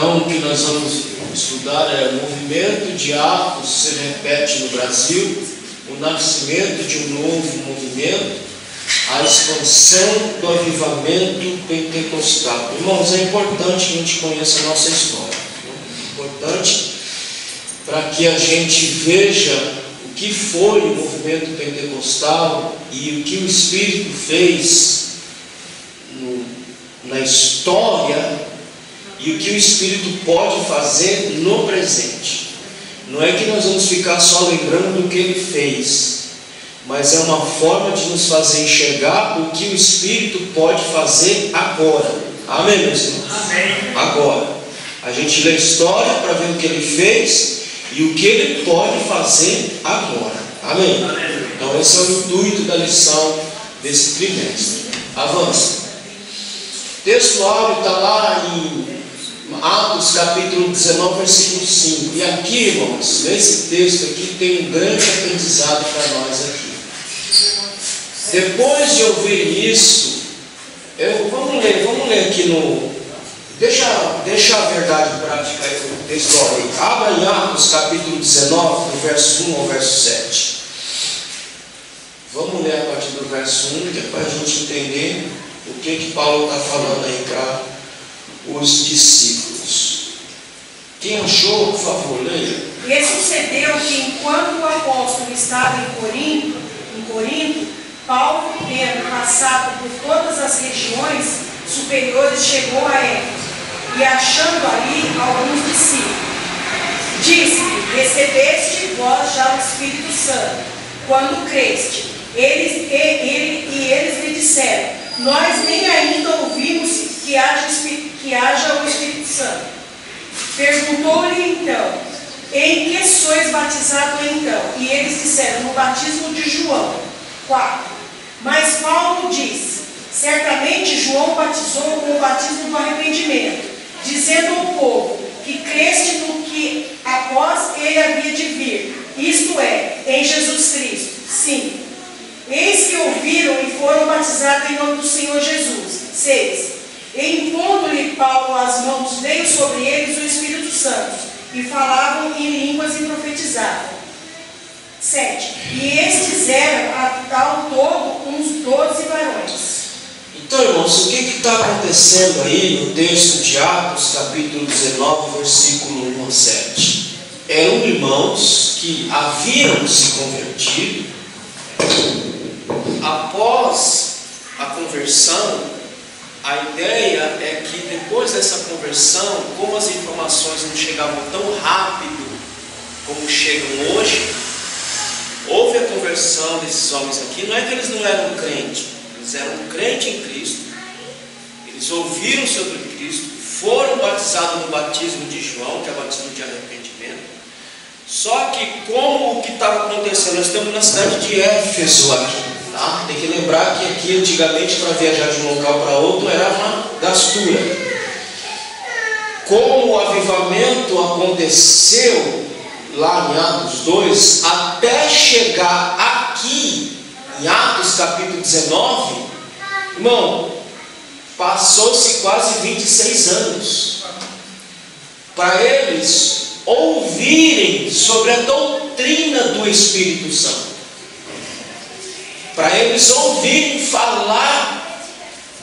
Então, o que nós vamos estudar é o movimento de Atos se repete no Brasil, o nascimento de um novo movimento, a expansão do avivamento pentecostal. Irmãos, é importante que a gente conheça a nossa história. É importante para que a gente veja o que foi o movimento pentecostal e o que o Espírito fez na história e o que o Espírito pode fazer no presente. Não é que nós vamos ficar só lembrando do que Ele fez, mas é uma forma de nos fazer enxergar o que o Espírito pode fazer agora. Amém, meus irmãos? Amém. Agora. A gente lê a história para ver o que Ele fez e o que Ele pode fazer agora. Amém? Amém. Então esse é o intuito da lição desse trimestre. Avança. O texto áureo está lá em Atos capítulo 19, versículo 5. E aqui, irmãos, nesse texto aqui tem um grande aprendizado para nós aqui. Depois de ouvir isso, vamos ler aqui no... Deixa a verdade prática aí, o texto aí. Abra em Atos capítulo 19, do verso 1 ao verso 7. Vamos ler a partir do verso 1, que é para a gente entender o que Paulo está falando aí para os discípulos. Quem achou, por favor, leia. E sucedeu que, enquanto o apóstolo estava em Corinto, Paulo, tendo passado por todas as regiões superiores, chegou a Éfeso, e achando ali alguns discípulos, disse-lhe: recebeste vós já o Espírito Santo, quando creste? Eles lhe disseram: nós nem ainda ouvimos que haja o Espírito Santo. Perguntou-lhe então: em que sois batizados então? E eles disseram: no batismo de João. 4. Mas Paulo disse: certamente João batizou com o batismo do arrependimento, dizendo ao povo que creste no que após ele havia de vir, isto é, em Jesus Cristo. 5. Eis que ouviram e foram batizados em nome do Senhor Jesus. 6. E impondo-lhe Paulo as mãos, veio sobre eles o Espírito Santo, e falavam em línguas e profetizavam. 7. E estes eram ao todo uns 12 varões. Então, irmãos, o que está acontecendo aí no texto de Atos, capítulo 19, versículo 1 a 7? Eram irmãos que haviam se convertido. Após a conversão, a ideia é que depois dessa conversão, como as informações não chegavam tão rápido como chegam hoje, houve a conversão desses homens aqui. Não é que eles não eram crentes, eles eram crentes em Cristo, eles ouviram sobre Cristo, foram batizados no batismo de João, que é o batismo de arrependimento. Só que como o que estava acontecendo, nós estamos na cidade de Éfeso aqui, tá? Tem que lembrar que aqui antigamente, para viajar de um local para outro, era uma gastura. Como o avivamento aconteceu lá em Atos 2, até chegar aqui em Atos capítulo 19, irmão, passou-se quase 26 anos para eles ouvirem sobre a doutrina do Espírito Santo, para eles ouvirem falar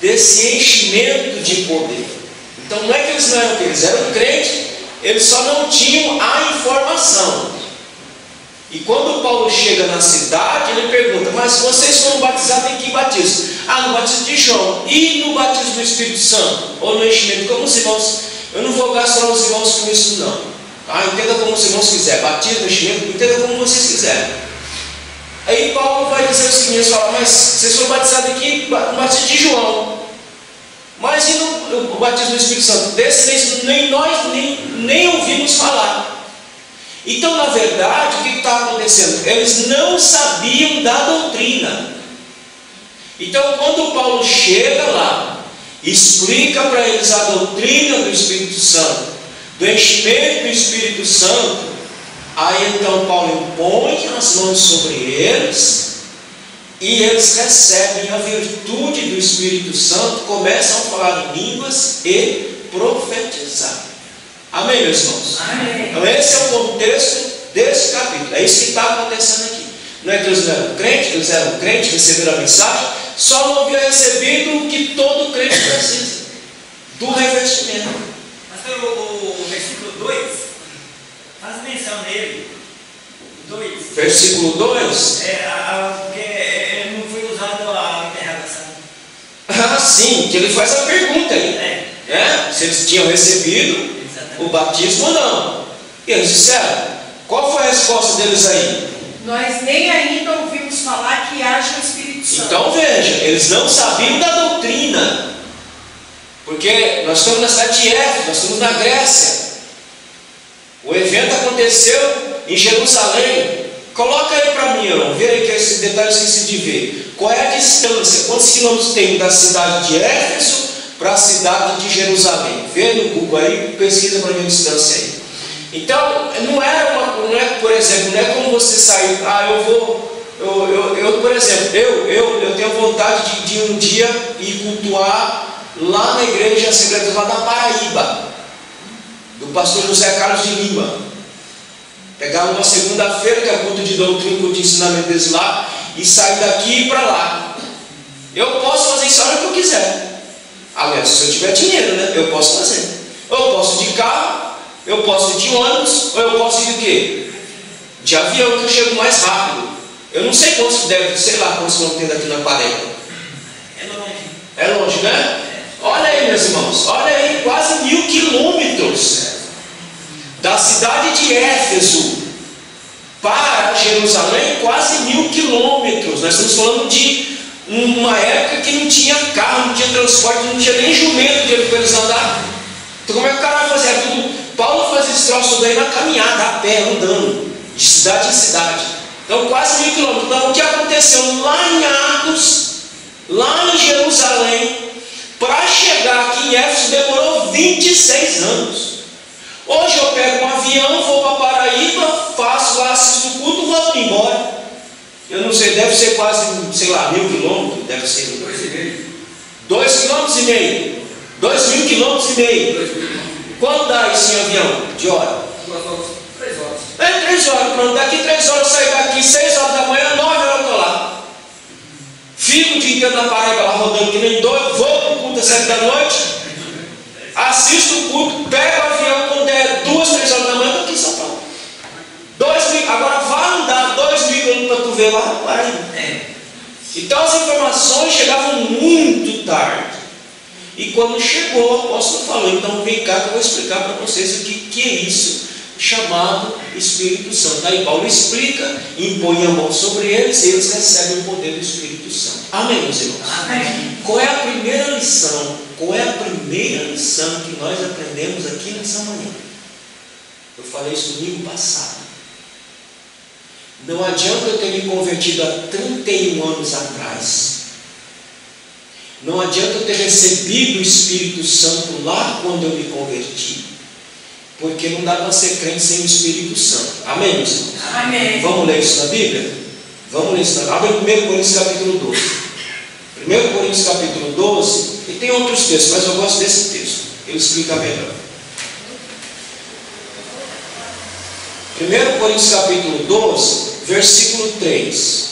desse enchimento de poder. Então não é que eles não eram crentes, eles eram crentes, eles só não tinham a informação. E quando Paulo chega na cidade, ele pergunta: mas vocês foram batizados em que batismo? No batismo de João. E no batismo do Espírito Santo? Ou no enchimento? Como os irmãos? Eu não vou gastar os irmãos com isso não. Entenda como os irmãos quiserem. Batismo, enchimento, entenda como vocês quiserem. Aí Paulo vai dizer o seguinte: fala, mas vocês foram batizados aqui no batismo de João. Mas e no batismo do Espírito Santo? Desse nem nós nem ouvimos falar. Então, na verdade, o que está acontecendo? Eles não sabiam da doutrina. Então, quando Paulo chega lá, explica para eles a doutrina do Espírito Santo, do enchimento do Espírito Santo, aí então Paulo impõe as mãos sobre eles, e eles recebem a virtude do Espírito Santo, começam a falar em línguas e profetizar. Amém, meus irmãos? Amém. Então esse é o contexto desse capítulo. É isso que está acontecendo aqui. Não é que eles não eram crentes, eles eram crentes, receberam a mensagem, só não haviam recebido o que todo crente precisa, do revestimento. Mas o versículo 2 faz menção nele. 2. Versículo 2. Porque não foi usado a interrogação. Ah, sim, que ele faz a pergunta aí. Se eles tinham recebido o batismo ou não. E eles disseram, qual foi a resposta deles aí? Nós nem ainda ouvimos falar que haja o Espírito Santo. Então veja, eles não sabiam da doutrina. Porque nós estamos na cidade de Éfeso, nós estamos na Grécia. O evento aconteceu em Jerusalém. Coloca aí para mim, irmão, vê aí que esse detalhe eu esqueci de ver. Qual é a distância? Quantos quilômetros tem da cidade de Éfeso para a cidade de Jerusalém? Vê no Google aí, pesquisa para mim a distância aí. Então, não é, por exemplo, não é como você sair, por exemplo, eu tenho vontade de um dia ir cultuar lá na igreja Assembleia lá da Paraíba, do pastor José Carlos de Lima. Pegar uma segunda-feira, que é culto de doutrina, culto de ensinamento deles lá, e sair daqui e ir para lá. Eu posso fazer isso a hora que eu quiser. Aliás, se eu tiver dinheiro, né? Eu posso fazer. Ou eu posso ir de carro, eu posso ir de ônibus, ou eu posso ir de quê? De avião, que eu chego mais rápido. Eu não sei quantos deve, sei lá quantos quilômetros tem daqui na Paraíba. É longe. É longe, né? Olha aí, meus irmãos, olha aí, quase 1000 quilômetros da cidade de Éfeso para Jerusalém, quase 1000 quilômetros. Nós estamos falando de uma época que não tinha carro, não tinha transporte, não tinha nem jumento para eles andar. Então como é que o cara vai fazer tudo? Paulo fazia esse troço tudo aí na caminhada, a pé, andando, de cidade em cidade. Então quase 1000 quilômetros. Então o que aconteceu lá em Atos, lá em Jerusalém, para chegar aqui em Éfeso demorou 26 anos. Hoje eu pego um avião, vou para Paraíba, faço lá, assisto o culto, volto embora. Eu não sei, deve ser quase, sei lá, 1000 quilômetros, deve ser 2,5 km. 2.000 km. Quanto dá isso em avião? De hora? 3 horas. É 3 horas, pronto. Daqui 3 horas eu saio daqui, 6 horas da manhã, 9 horas eu estou lá. Fico o dia inteiro na Paraíba lá rodando que nem doido, vou para o culto às 7 da noite, assisto o culto, pego o avião quando der 2, 3 horas da manhã, estou aqui em São Paulo. 2.000, agora vai andar 2.000 quilômetros para tu ver lá na Paraíba. Então as informações chegavam muito tarde. E quando chegou, o apóstolo falou, então vem cá que eu vou explicar para vocês o que é isso chamado Espírito Santo. Aí Paulo explica, impõe a mão sobre eles e eles recebem o poder do Espírito Santo. Amém, meus irmãos? Amém. Qual é a primeira lição? Qual é a primeira lição que nós aprendemos aqui nessa manhã? Eu falei isso domingo passado. Não adianta eu ter me convertido há 31 anos atrás. Não adianta eu ter recebido o Espírito Santo lá quando eu me converti. Porque não dá para ser crente sem o Espírito Santo. Amém, meus irmãos? Amém. Vamos ler isso na Bíblia? Vamos ler isso na Bíblia. Abre 1 Coríntios capítulo 12. 1 Coríntios capítulo 12. E tem outros textos, mas eu gosto desse texto. Ele explica melhor. 1 Coríntios capítulo 12, versículo 3.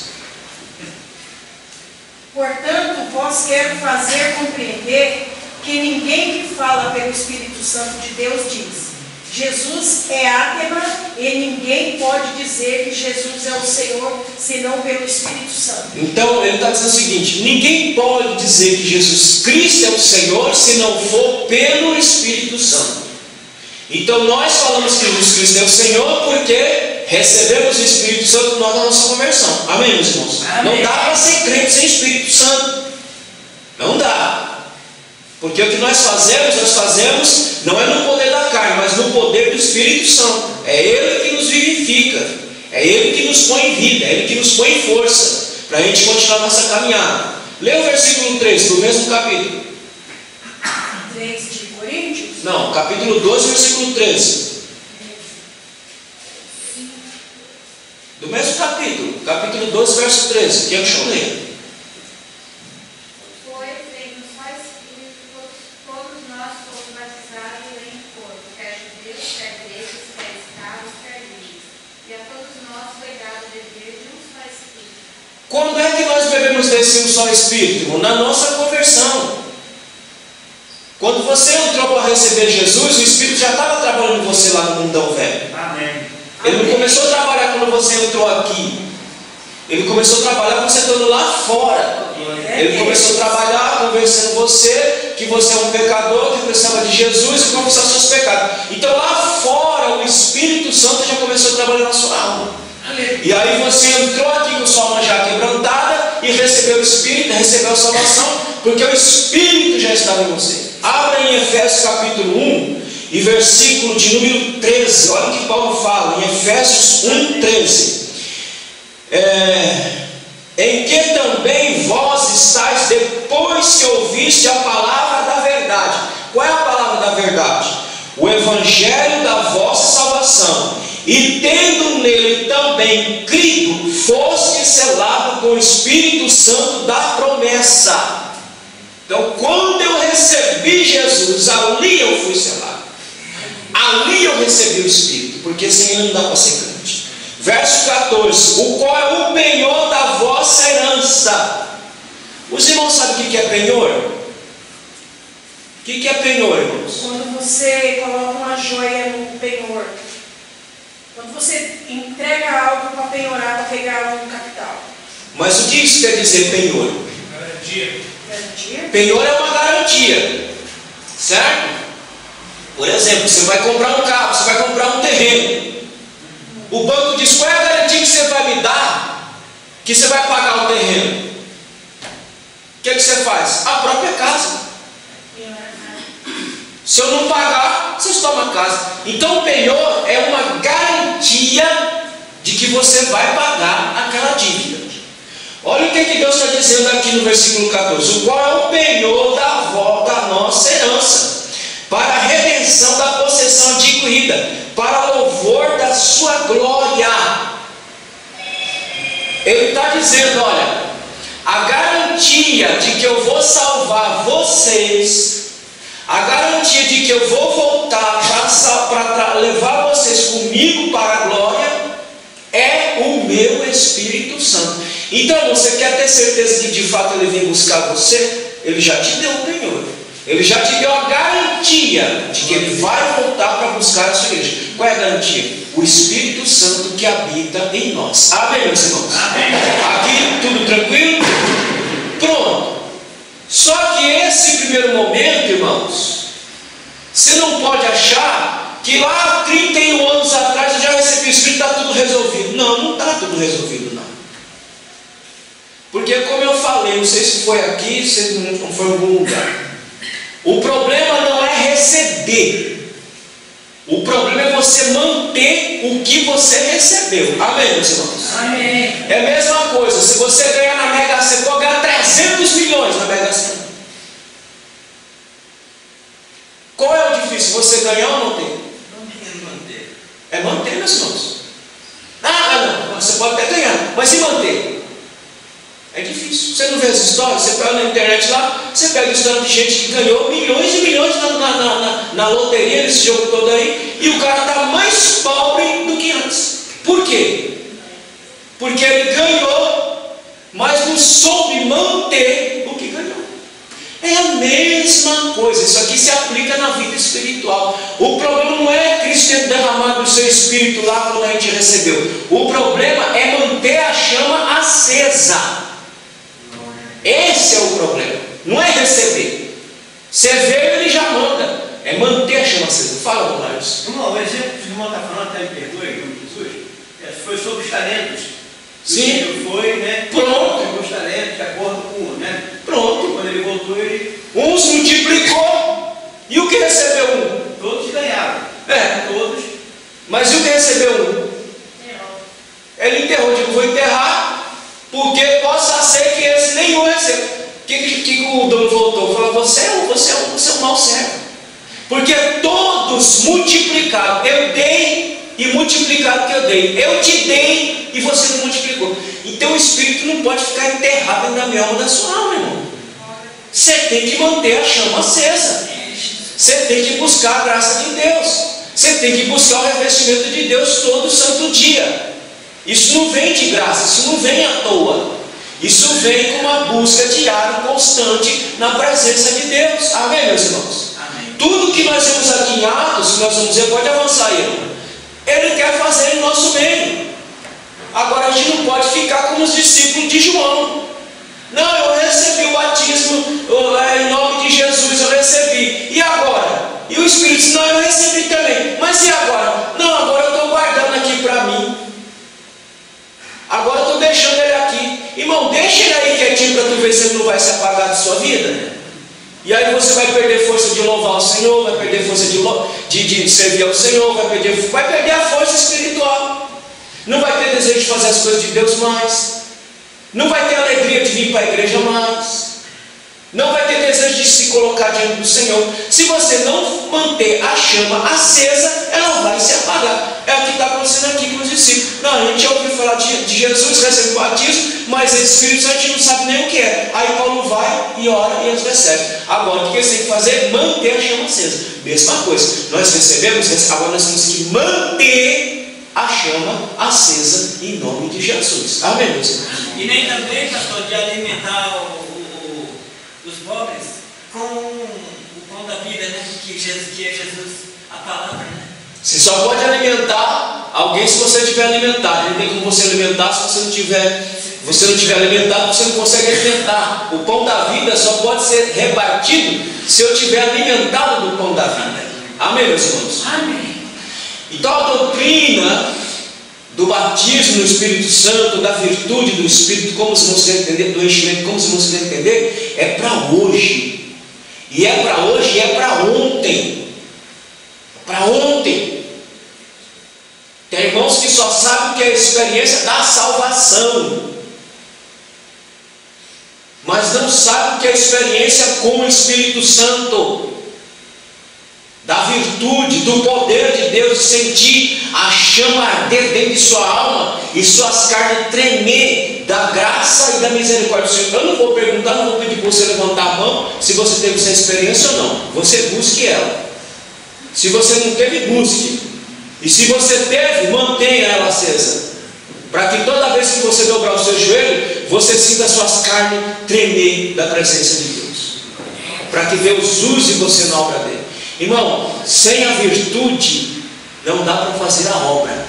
Portanto, vós quero fazer compreender que ninguém que fala pelo Espírito Santo de Deus diz: Jesus é átema, e ninguém pode dizer que Jesus é o Senhor, senão pelo Espírito Santo. Então, ele está dizendo o seguinte: ninguém pode dizer que Jesus Cristo é o Senhor, se não for pelo Espírito Santo. Então, nós falamos que Jesus Cristo é o Senhor, porque recebemos o Espírito Santo na nossa conversão. Amém, meus irmãos? Amém. Não dá para ser crente sem Espírito Santo. Não dá. Porque o que nós fazemos não é no poder da carne, mas no poder do Espírito Santo. É Ele que nos vivifica, é Ele que nos põe em vida, é Ele que nos põe em força, para a gente continuar nossa caminhada. Lê o versículo 3 do mesmo capítulo. 3 de Coríntios? Não, capítulo 12, versículo 13. Do mesmo capítulo, capítulo 12, verso 13, que é o que eu leio. Foi feito só Espírito, todos nós fomos batizados em corpo, quer judeu, Quando é que nós bebemos desse um só Espírito, irmão? Na nossa conversão. Quando você entrou para receber Jesus, o Espírito já estava trabalhando em você lá no mundão velho. Amém. Ele não começou a trabalhar quando você entrou aqui. Ele começou a trabalhar quando você estando lá fora. Ele começou a trabalhar convencendo você que você é um pecador, que precisava de Jesus e confessar seus pecados. Então lá fora o Espírito Santo já começou a trabalhar na sua alma. E aí você entrou aqui com sua alma já quebrantada e recebeu o Espírito, recebeu a salvação, porque o Espírito já estava em você. Abra em Efésios capítulo 1 e versículo de número 13. Olha o que Paulo fala em Efésios 1, 13. Em que também vós estáis depois que ouviste a palavra da verdade. Qual é a palavra da verdade? O evangelho da vossa salvação. E tendo nele também crido, foste selado com o Espírito Santo da promessa. Então, quando eu recebi Jesus, ali eu fui selado. Ali eu recebi o Espírito, porque sem ele não dá para ser crente. Verso 14: o qual é o penhor da vossa herança. Os irmãos sabem o que é penhor? O que é penhor, irmãos? Quando você coloca uma joia no penhor. Quando você entrega algo para penhorar, para pegar um capital. Mas o que isso quer dizer, penhor? Garantia. Garantia? Penhor é uma garantia, certo? Por exemplo, você vai comprar um carro, você vai comprar um terreno. O banco diz: qual é a garantia que você vai me dar que você vai pagar o terreno? O que você faz? A própria casa. Se eu não pagar, vocês tomam a casa. Então o penhor é uma garantia de que você vai pagar aquela dívida. Olha o que Deus está dizendo aqui no versículo 14: o qual é o penhor da nossa herança, para a redenção da possessão adquirida, para louvor da sua glória. Ele está dizendo: olha, a garantia de que eu vou salvar vocês, a garantia de que eu vou voltar para levar vocês comigo para a glória, é o meu Espírito Santo. Então, você quer ter certeza que de fato ele vem buscar você? Ele já te deu o penhor. Ele já te deu a garantia de que ele vai voltar para buscar a sua igreja. Qual é a garantia? O Espírito Santo que habita em nós. Amém, meus irmãos? Amém. Aqui tudo tranquilo? Pronto. Só que esse primeiro momento, irmãos, você não pode achar que lá 31 anos atrás eu já recebi o Espírito, está tudo resolvido. Não, não está tudo resolvido, não. Porque como eu falei, não sei se foi aqui, se não foi em algum lugar, o problema não é receber, o problema é você manter o que você recebeu. Amém, meus irmãos? Amém. É a mesma coisa, se você ganhar na Mega Sena, pode ganhar 300 milhões na Mega Sena. Qual é o difícil? Você ganhar ou manter? Manter. É manter, meus irmãos. Não, você pode até ganhar, mas e manter? É difícil. Você não vê as histórias? Você pega na internet lá, você pega a história de gente que ganhou milhões e milhões na loteria, nesse jogo todo aí, e o cara está mais pobre do que antes. Por quê? Porque ele ganhou, mas não soube manter o que ganhou. É a mesma coisa. Isso aqui se aplica na vida espiritual. O problema não é Cristo ter derramado o seu Espírito lá quando a gente recebeu. O problema é manter a chama acesa. Esse é o problema. Não é receber. Você veio, ele já manda. É manter a chama acesa. Fala, Marcos. Irmão, o exemplo que o irmão está falando, até me perdoe, em nome de Jesus, foi sobre os talentos. Sim. Ele foi, né? Pronto. Pegou os talentos de acordo com, né? Pronto. Quando ele voltou, ele... Uns multiplicou. E o que recebeu um? Todos ganharam. Todos. Mas e o que recebeu um? Ele enterrou. Digo, vou enterrar, porque possa ser que esse nenhum receba. O que o dono voltou? Falou: você é um mau servo. Porque todos multiplicaram. Eu dei e multiplicado o que eu dei. Eu te dei e você não multiplicou. Então o Espírito não pode ficar enterrado dentro da minha alma, da sua alma, irmão. Você tem que manter a chama acesa. Você tem que buscar a graça de Deus. Você tem que buscar o revestimento de Deus todo santo dia. Isso não vem de graça, isso não vem à toa. Isso vem com uma busca diária e constante na presença de Deus. Amém, meus irmãos? Amém. Tudo que nós vemos aqui em Atos, que nós vamos dizer, pode avançar aí. Ele quer fazer em nosso meio. Agora a gente não pode ficar como os discípulos de João. Não, eu recebi o batismo em nome de Jesus, eu recebi. E agora? E o Espírito disse, não, eu recebi também. Mas e agora? Não, agora eu estou guardando aqui para mim. Agora eu estou deixando ele aqui. Irmão, deixa ele aí quietinho para tu ver se ele não vai se apagar de sua vida. E aí você vai perder força de louvar o Senhor, vai perder força de servir ao Senhor, vai perder a força espiritual. Não vai ter desejo de fazer as coisas de Deus mais. Não vai ter alegria de vir para a igreja mais. Não vai ter desejo de se colocar diante do Senhor. Se você não manter a chama acesa, ela vai se apagar. É o que está acontecendo aqui com os discípulos. Não, a gente já ouviu falar de Jesus, recebe o batismo, mas esse Espírito Santo a gente não sabe nem o que é. Aí Paulo vai e ora e eles recebem. Agora o que eles têm que fazer? Manter a chama acesa. Mesma coisa. Nós recebemos, agora nós temos que manter a chama acesa em nome de Jesus. Amém, meus irmãos? E nem também, pastor, de alimentar os pobres com o pão da vida, né? Que é Jesus, a palavra, né? Você só pode alimentar alguém se você estiver alimentado. Não tem como você alimentar se você não tiver alimentado, você não consegue alimentar. O pão da vida só pode ser repartido se eu estiver alimentado do pão da vida. Amém, meus irmãos? Amém. Então a doutrina do batismo no Espírito Santo, da virtude do Espírito, como os irmãos querem entender, do enchimento, como os irmãos querem entender, é para hoje. E é para hoje e é para ontem. Para ontem. Tem irmãos que só sabem que é a experiência da salvação, mas não sabem que é a experiência com o Espírito Santo, da virtude, do poder de Deus, de sentir a chama arder dentro de sua alma e suas carnes tremer da graça e da misericórdia do Senhor. Eu não vou perguntar, não vou pedir para você levantar a mão se você teve essa experiência ou não. Você busque ela. Se você não teve, busque. E se você teve, mantenha ela acesa, para que toda vez que você dobrar o seu joelho, você sinta as suas carnes tremer da presença de Deus, para que Deus use você na obra dele. Irmão, sem a virtude não dá para fazer a obra.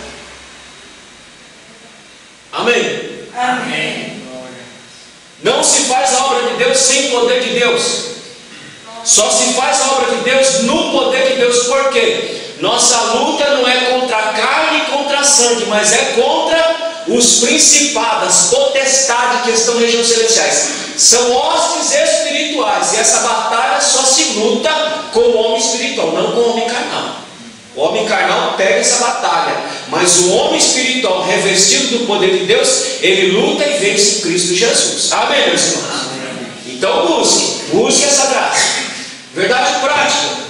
Amém? Amém. Não se faz a obra de Deus sem o poder de Deus. Só se faz a obra de Deus no poder de Deus. Por quê? Nossa luta não é contra a carne e contra a sangue, mas é contra os principados, as potestades que estão nas regiões celestiais. São hostes espirituais, e essa batalha só se luta com o homem espiritual, não com o homem carnal. O homem carnal pega essa batalha, mas o homem espiritual, revestido do poder de Deus, ele luta e vence em Cristo Jesus. Amém, meus irmãos? Amém. Então busque essa graça. Verdade prática.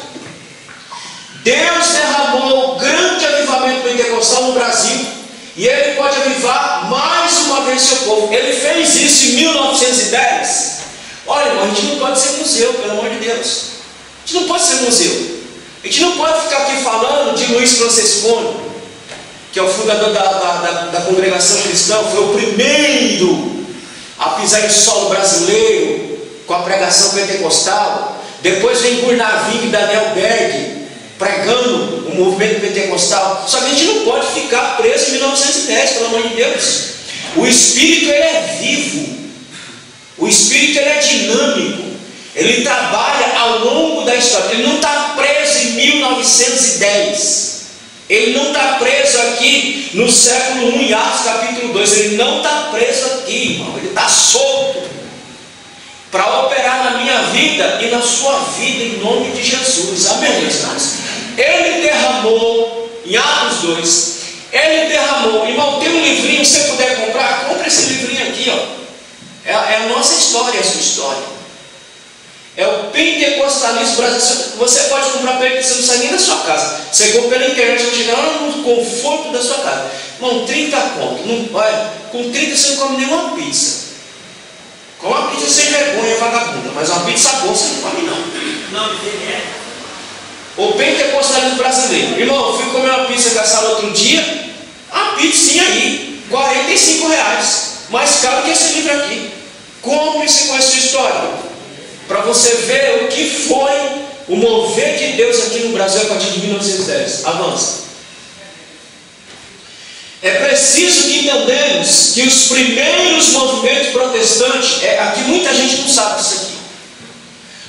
Deus derramou grande avivamento pentecostal no Brasil, e Ele pode avivar mais uma vez seu povo. Ele fez isso em 1910. Olha, irmão, a gente não pode ser museu, pelo amor de Deus. A gente não pode ser museu. A gente não pode ficar aqui falando de Luiz Francescone, que é o fundador da congregação cristã, foi o primeiro a pisar em solo brasileiro com a pregação pentecostal. Depois vem Burnavigo e Daniel Berg pregando o movimento pentecostal. Só que a gente não pode ficar preso em 1910, pelo amor de Deus. O Espírito, ele é vivo. O Espírito, ele é dinâmico. Ele trabalha ao longo da história. Ele não está preso em 1910. Ele não está preso aqui no século 1, em Atos capítulo 2. Ele não está preso aqui, irmão. Ele está solto para operar na minha vida e na sua vida, em nome de Jesus. Amém, meus irmãos? Ele derramou, em Atos 2, ele derramou. Irmão, tem um livrinho, se você puder comprar, compra esse livrinho aqui, ó. É a nossa história, a sua história. É o Pentecostalismo brasileiro. Você pode comprar pelo que você não sai nem da sua casa. Você compra pela internet, você chega lá no conforto da sua casa. Irmão, 30 conto. Olha, com 30 você não come nenhuma pizza. Com uma pizza sem vergonha, vagabunda. Mas uma pizza boa você não come, não. O nome dele é o Pentecostalismo brasileiro. Irmão, eu fui comer uma pizza com a sala outro dia. A pizzinha aí, R$45. mais caro que esse livro aqui. Compre-se com essa história, para você ver o que foi o mover de Deus aqui no Brasil a partir de 1910. Avança. É preciso que entendamos que os primeiros movimentos protestantes, aqui muita gente não sabe isso aqui.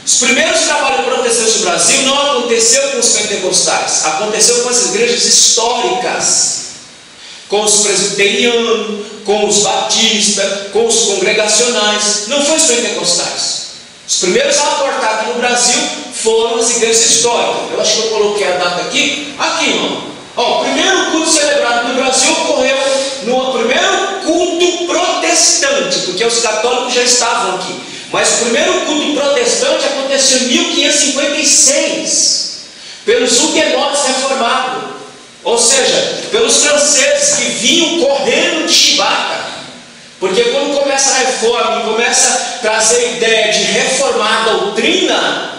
Os primeiros trabalhos protestantes do Brasil não aconteceu com os pentecostais, aconteceu com as igrejas históricas, com os presbiterianos, com os batistas, com os congregacionais. Não foi os pentecostais. Os primeiros a aportar aqui no Brasil foram as igrejas históricas. Eu acho que eu coloquei a data aqui, irmão. O primeiro culto celebrado no Brasil ocorreu no primeiro culto protestante, porque os católicos já estavam aqui. Mas o primeiro culto protestante aconteceu em 1556, pelos huguenotes reformados, ou seja, pelos franceses que vinham correndo de chibata. Porque quando começa a reforma e começa a trazer a ideia de reformar a doutrina,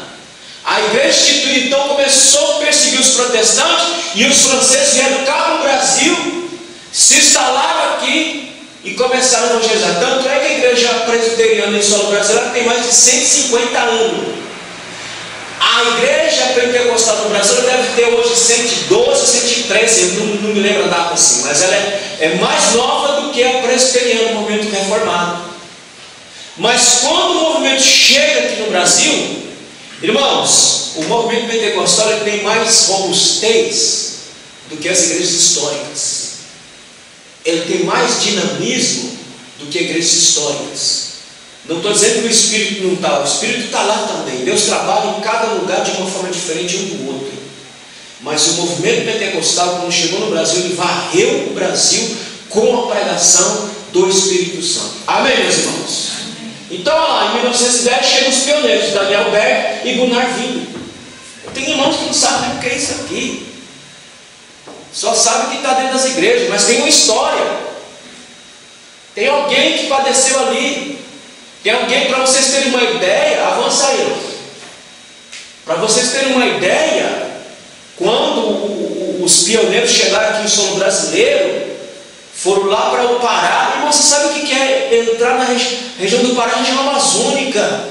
a igreja instituída então começou a perseguir os protestantes, e os franceses vieram cá no Brasil, se instalaram aqui e começaram a evangelizar. Tanto é que a igreja presbiteriana em solo brasileiro tem mais de 150 anos. A igreja pentecostal no Brasil deve ter hoje 112, 113, eu não me lembro a data assim, mas ela é mais nova do que a presbiteriana, o movimento reformado. Mas quando o movimento chega aqui no Brasil, irmãos, o movimento pentecostal ele tem mais robustez do que as igrejas históricas. Ele tem mais dinamismo do que igrejas históricas. Não estou dizendo que o Espírito não está, o Espírito está lá também. Deus trabalha em cada lugar de uma forma diferente um do outro. Mas o movimento pentecostal, quando chegou no Brasil, ele varreu o Brasil com a pregação do Espírito Santo. Amém, meus irmãos? Então, olha lá, em 1910 chegam os pioneiros, Daniel Berg e Gunnar Wingren. Tem irmãos que não sabem o que é isso aqui. Só sabem que está dentro das igrejas, mas tem uma história. Tem alguém que padeceu ali. Tem alguém, para vocês terem uma ideia, avança aí. Para vocês terem uma ideia, quando os pioneiros chegaram aqui no solo brasileiro, foram lá para o Pará, e você sabe o que é entrar na região do Pará, região amazônica?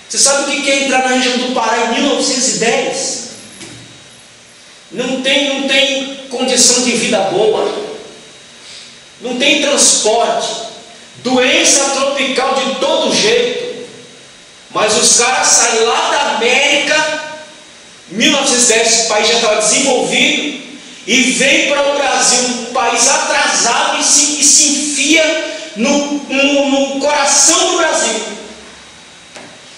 Você sabe o que é entrar na região do Pará em 1910? Não tem condição de vida boa, não tem transporte, doença tropical de todo jeito, mas os caras saem lá da América, 1910, o país já estava desenvolvido, e vem para o Brasil, um país atrasado, e se enfia no coração do Brasil,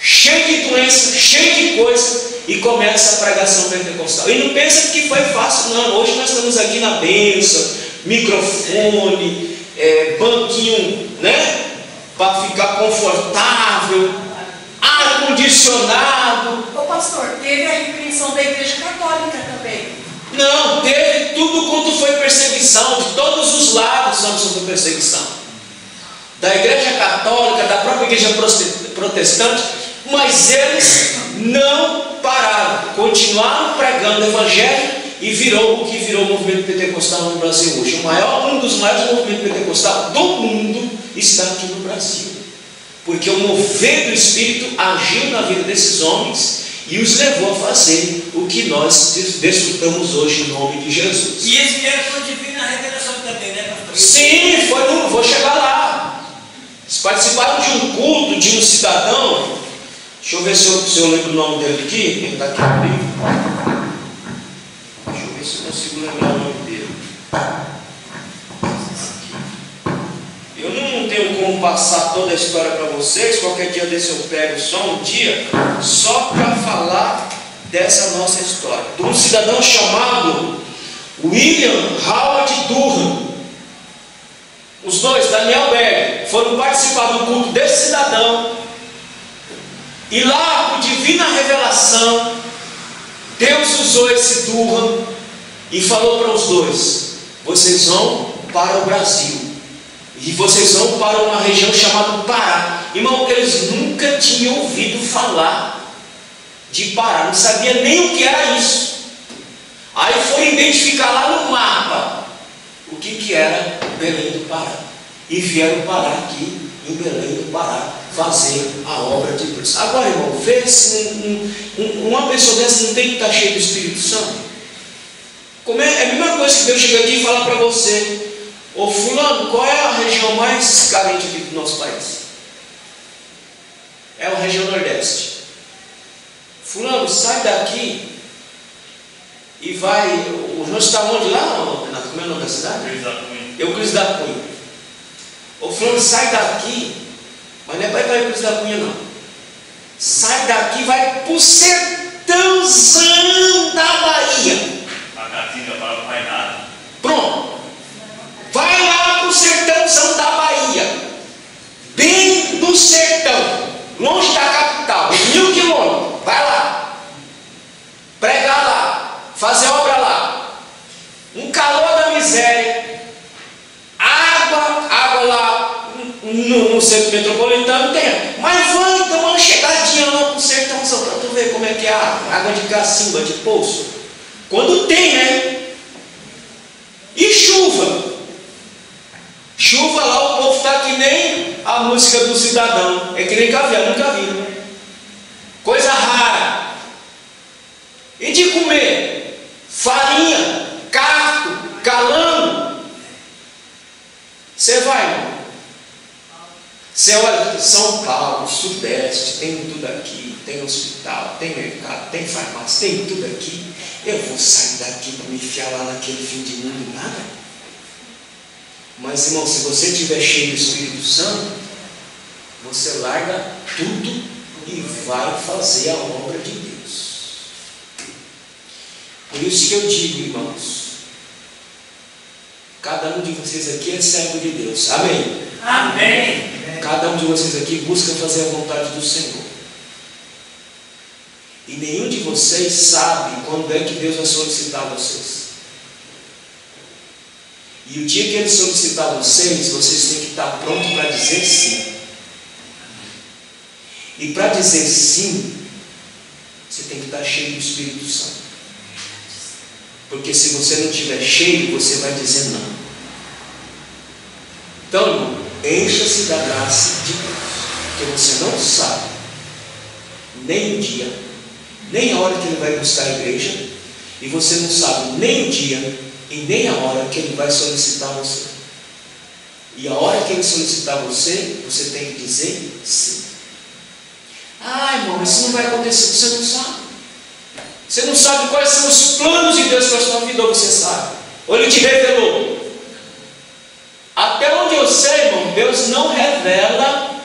cheio de doença, cheio de coisa, e começa a pregação pentecostal. E não pensa que foi fácil, não. Hoje nós estamos aqui na bênção, microfone, banquinho, né? Para ficar confortável, ar-condicionado. Ô pastor, teve a repreensão da igreja católica também. Não, teve tudo quanto foi perseguição, de todos os lados sobre perseguição. Da igreja católica, da própria igreja protestante, mas eles não pararam, continuaram pregando o evangelho e virou o que virou o movimento pentecostal no Brasil hoje. Um dos maiores movimentos pentecostais do mundo está aqui no Brasil, porque o mover do Espírito agiu na vida desses homens e os levou a fazer o que nós desfrutamos hoje em nome de Jesus. E eles vieram com divina revelação também, né, pastor? Sim, vou chegar lá. Eles participaram de um culto de um cidadão. Deixa eu ver se eu lembro o nome dele aqui. Ele está aqui no livro. Deixa eu ver se eu consigo lembrar o nome dele. Eu não tenho como passar toda a história para vocês. Qualquer dia desse eu pego só um dia, só para falar dessa nossa história. De um cidadão chamado William Howard Durham. Os dois, Daniel Berg, foram participar do culto desse cidadão. E lá, por divina revelação, Deus usou esse Durham e falou para os dois: vocês vão para o Brasil e vocês vão para uma região chamada Pará. Irmão, eles nunca tinham ouvido falar de Pará, não sabia nem o que era isso. Aí foram identificar lá no mapa o que era Belém do Pará. e vieram parar aqui em Belém do Pará, fazer a obra de Deus. Agora, irmão, vê se uma pessoa dessa não tem que estar cheia do Espírito Santo. Como é a mesma coisa que Deus chega aqui e fala para você: ô fulano, qual é a região mais carente aqui do nosso país? É a região Nordeste. Fulano, sai daqui e vai. O senhor está onde lá, Renato? Como é o nome da cidade? Euclides da Cunha. Ô fulano, sai daqui, mas não é para ir para Euclides da Cunha, não. Sai daqui e vai para o sertãozão da Bahia. A Caatinga para o Pai Nada. Pronto. Vai lá para o sertãozão da Bahia, bem do sertão, longe da capital, 1000 quilômetros. Vai lá, pregar lá, fazer obra lá. Um calor da miséria, água lá no centro metropolitano tem. Mas vai dar uma chegadinha lá para o sertãozão para tu ver como é que é a água de cacimba, de poço. Quando tem, né? E chuva. Chuva lá, o povo está que nem a música do Cidadão. É que nem caviar, nunca vi. Coisa rara. E de comer? Farinha, cacto, calango. Você vai, irmão. Você olha, São Paulo, Sudeste, tem tudo aqui. Tem hospital, tem mercado, tem farmácia, tem tudo aqui. Eu vou sair daqui para me enfiar lá naquele fim de mundo, nada. Mas, irmão, se você estiver cheio do Espírito Santo, você larga tudo e vai fazer a obra de Deus. Por isso que eu digo, irmãos, cada um de vocês aqui é servo de Deus. Amém? Amém. Cada um de vocês aqui busca fazer a vontade do Senhor. E nenhum de vocês sabe quando é que Deus vai solicitar vocês. E o dia que Ele solicitar vocês, vocês têm que estar prontos para dizer sim. E para dizer sim, você tem que estar cheio do Espírito Santo. Porque se você não estiver cheio, você vai dizer não. Então, irmão, encha-se da graça de Deus. Porque você não sabe nem o dia, nem a hora que Ele vai buscar a igreja. E você não sabe nem o dia e nem a hora que Ele vai solicitar você. E a hora que Ele solicitar você, você tem que dizer sim. Ah, irmão, isso não vai acontecer, você não sabe. Você não sabe quais são os planos de Deus para a sua vida, ou você sabe? Ou Ele te revelou? Até onde eu sei, irmão, Deus não revela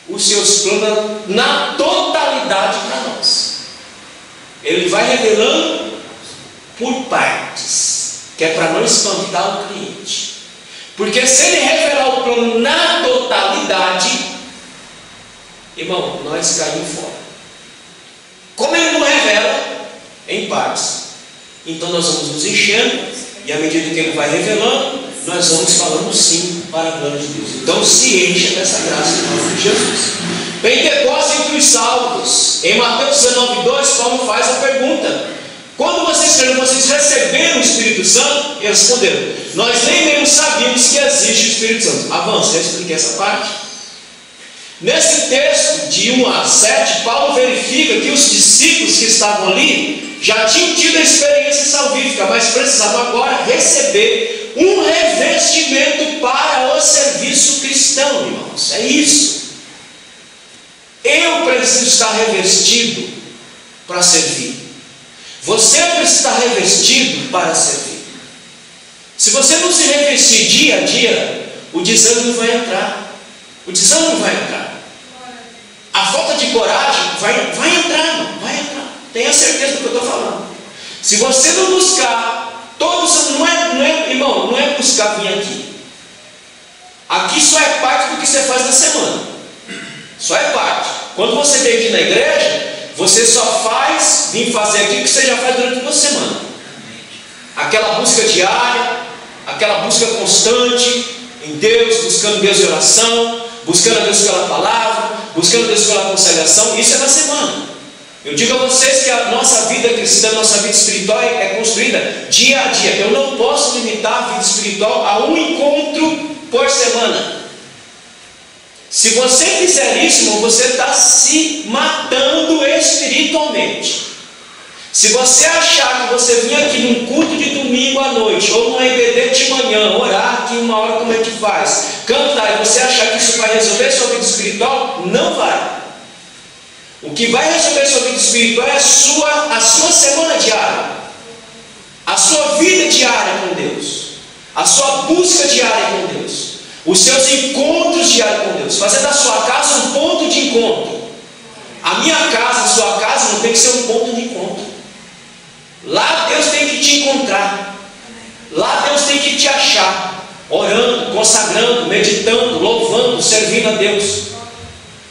os seus planos na totalidade para nós. Ele vai revelando por partes, que é para não espantar o cliente. Porque se Ele revelar o plano na totalidade, irmão, nós caímos fora. Como Ele não revela em partes, então nós vamos nos enchendo, e à medida que Ele vai revelando, nós vamos falando sim para a glória de Deus. Então se encha dessa graça em nome de Jesus. Pentecostes entre os salvos. Em Mateus 19:2, Paulo faz a pergunta: quando vocês creram, vocês receberam o Espírito Santo? E responderam: nós nem mesmo sabíamos que existe o Espírito Santo. Avança, eu expliquei essa parte. Nesse texto, de 1 a 7, Paulo verifica que os discípulos que estavam ali já tinham tido a experiência salvífica, mas precisavam agora receber um revestimento para o serviço cristão, irmãos. É isso. Eu preciso estar revestido para servir. Você precisa estar revestido para servir. Se você não se revestir dia a dia, o desânimo vai entrar. O desânimo vai entrar. A falta de coragem vai entrar, irmão, vai entrar. Tenha certeza do que eu estou falando. Se você não buscar, irmão, não é buscar vir aqui. Aqui só é parte do que você faz na semana. Só é parte. Quando você vem aqui na igreja, você só faz vir fazer aqui o que você já faz durante uma semana. Aquela busca diária, aquela busca constante em Deus, buscando Deus em oração, buscando a Deus pela palavra, buscando a Deus pela aconselhação. Isso é na semana. Eu digo a vocês que a nossa vida cristã, a nossa vida espiritual é construída dia a dia. Eu não posso limitar a vida espiritual a um encontro por semana. semana. Se você fizer isso, irmão, você está se matando espiritualmente. Se você achar que você vir aqui num culto de domingo à noite, ou num EBD de manhã, orar aqui uma hora como a gente faz, cantar, e você achar que isso vai resolver sua vida espiritual, não vai. O que vai resolver sua vida espiritual é a sua semana diária, a sua vida diária com Deus, a sua busca diária com Deus, os seus encontros diários com Deus, fazer da sua casa um ponto de encontro. A minha casa, a sua casa não tem que ser um ponto de encontro. Lá Deus tem que te encontrar, lá Deus tem que te achar, orando, consagrando, meditando, louvando, servindo a Deus.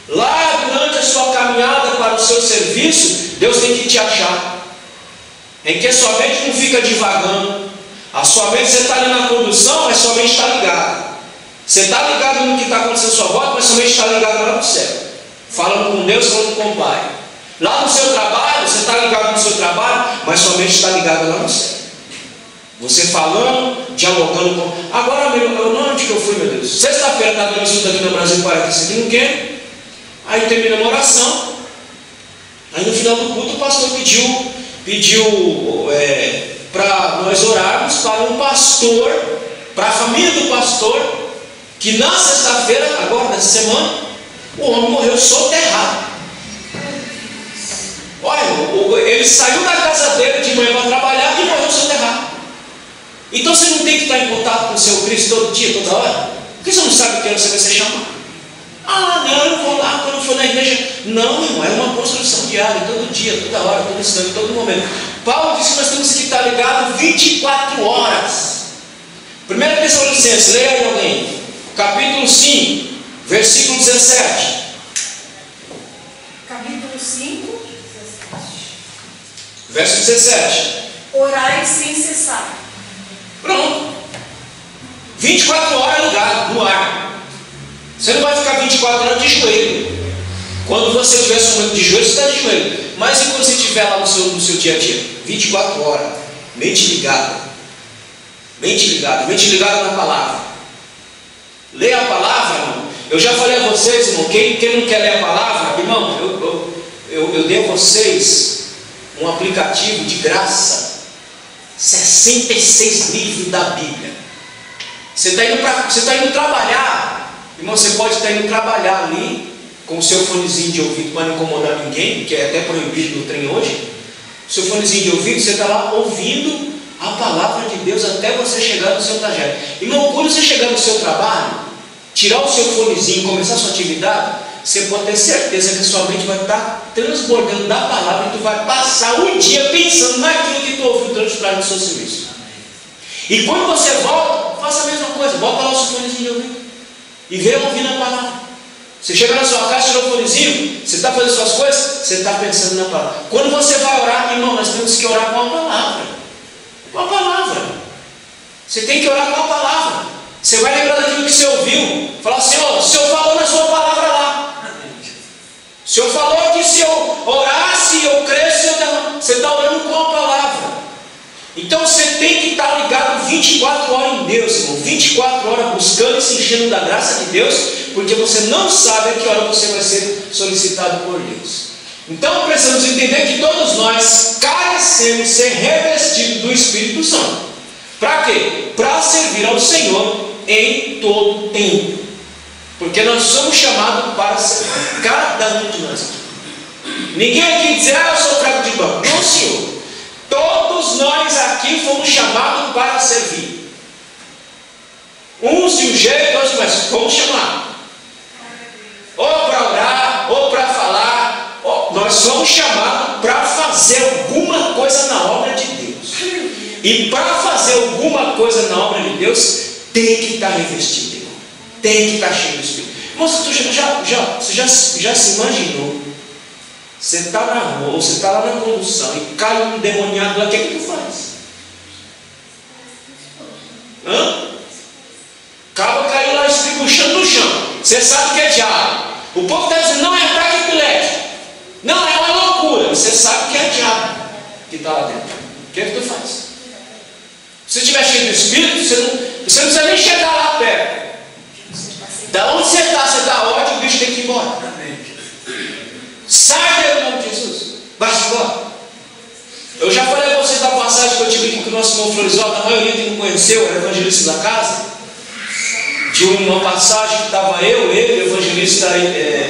Lá durante a sua caminhada para o seu serviço, Deus tem que te achar, em que a sua mente não fica divagando. A sua mente, você está ali na condução, mas sua mente está ligada. Você está ligado no que está acontecendo à sua volta, mas sua mente está ligada lá no céu, falando com Deus, falando com o Pai. Lá no seu trabalho, você está ligado no seu trabalho, mas sua mente está ligada lá no céu. Você falando, dialogando com... Agora, onde que eu fui, meu Deus? Sexta-feira está dando estudo aqui no Brasil 45, não quer? Aí termina a oração. Aí no final do culto o pastor pediu para nós orarmos para um pastor, para a família do pastor, que na sexta-feira, agora nessa semana, o homem morreu soterrado. Olha, ele saiu da casa dele de manhã para trabalhar e morreu soterrado. Então você não tem que estar em contato com o seu Cristo todo dia, toda hora? Porque você não sabe o que você vai ser chamado. Ah, não, eu vou lá quando eu for na igreja. Não, irmão, é uma construção diária, todo dia, toda hora, todo instante, todo momento. Paulo disse que nós temos que estar ligados 24 horas. 1 Tessalonicenses, leia aí alguém. Capítulo 5, versículo 17. Capítulo 5, verso 17. Orai sem cessar. Pronto. 24 horas ligado, no ar. Você não vai ficar 24 horas de joelho. Quando você estiver sumando de joelho, você está de joelho. Mas e quando você estiver lá no seu dia a dia? 24 horas. Mente ligada. Mente ligada. Mente ligada na palavra. Leia a palavra, irmão. Eu já falei a vocês, irmão. Quem não quer ler a palavra, irmão, eu dei a vocês um aplicativo de graça. 66 livros da Bíblia. Você está indo trabalhar, irmão, você pode estar indo trabalhar ali com o seu fonezinho de ouvido para não incomodar ninguém, que é até proibido no trem hoje. O seu fonezinho de ouvido, você está lá ouvindo a palavra de Deus até você chegar no seu trajeto. Irmão, quando você chegar no seu trabalho, tirar o seu fonezinho e começar a sua atividade, você pode ter certeza que a sua mente vai estar transbordando da palavra e tu vai passar o dia pensando naquilo que tu ouviu durante o trabalho do seu serviço. E quando você volta, faça a mesma coisa, bota lá o seu fonezinho de ouvido e vem ouvindo a palavra. Você chega na sua casa, tirou o fonezinho, você está fazendo suas coisas, você está pensando na palavra. Quando você vai orar, irmão, nós temos que orar com a palavra. Com a palavra. Você tem que orar com a palavra. Você vai lembrar daquilo que você ouviu. Falar, Senhor, o Senhor falou na sua palavra lá. O Senhor falou que se eu orasse, eu cresce, você está orando com a palavra. Então você tem que estar ligado 24 horas em Deus, irmão. 24 horas buscando e se enchendo da graça de Deus, porque você não sabe a que hora você vai ser solicitado por Deus. Então precisamos entender que todos nós carecemos ser revestidos do Espírito Santo. Para quê? Para servir ao Senhor em todo tempo. Porque nós somos chamados para servir, cada um de nós. Ninguém aqui diz, eu sou fraco de banco. Não, Senhor. Todos nós aqui fomos chamados para servir. Uns de um jeito, outros mais. Fomos chamados. Ou para orar, ou para falar. Nós somos chamados para fazer alguma coisa na obra de Deus. E para fazer alguma coisa na obra de Deus, tem que estar revestido, irmão. Tem que estar cheio do Espírito. Moça, você já se imaginou? Você está na rua, você está lá na condução e cai um demoniado lá, o que é que tu faz? Acaba caiu lá estribuchando no chão. Você sabe que é diabo. O povo está dizendo, não é ataque epilético. Não, é uma loucura. Você sabe que é diabo que está lá dentro. O que é que tu faz? Se estiver cheio do Espírito, você não precisa nem chegar lá perto. conheceu, era evangelista da casa, de uma passagem que estava ele, o evangelista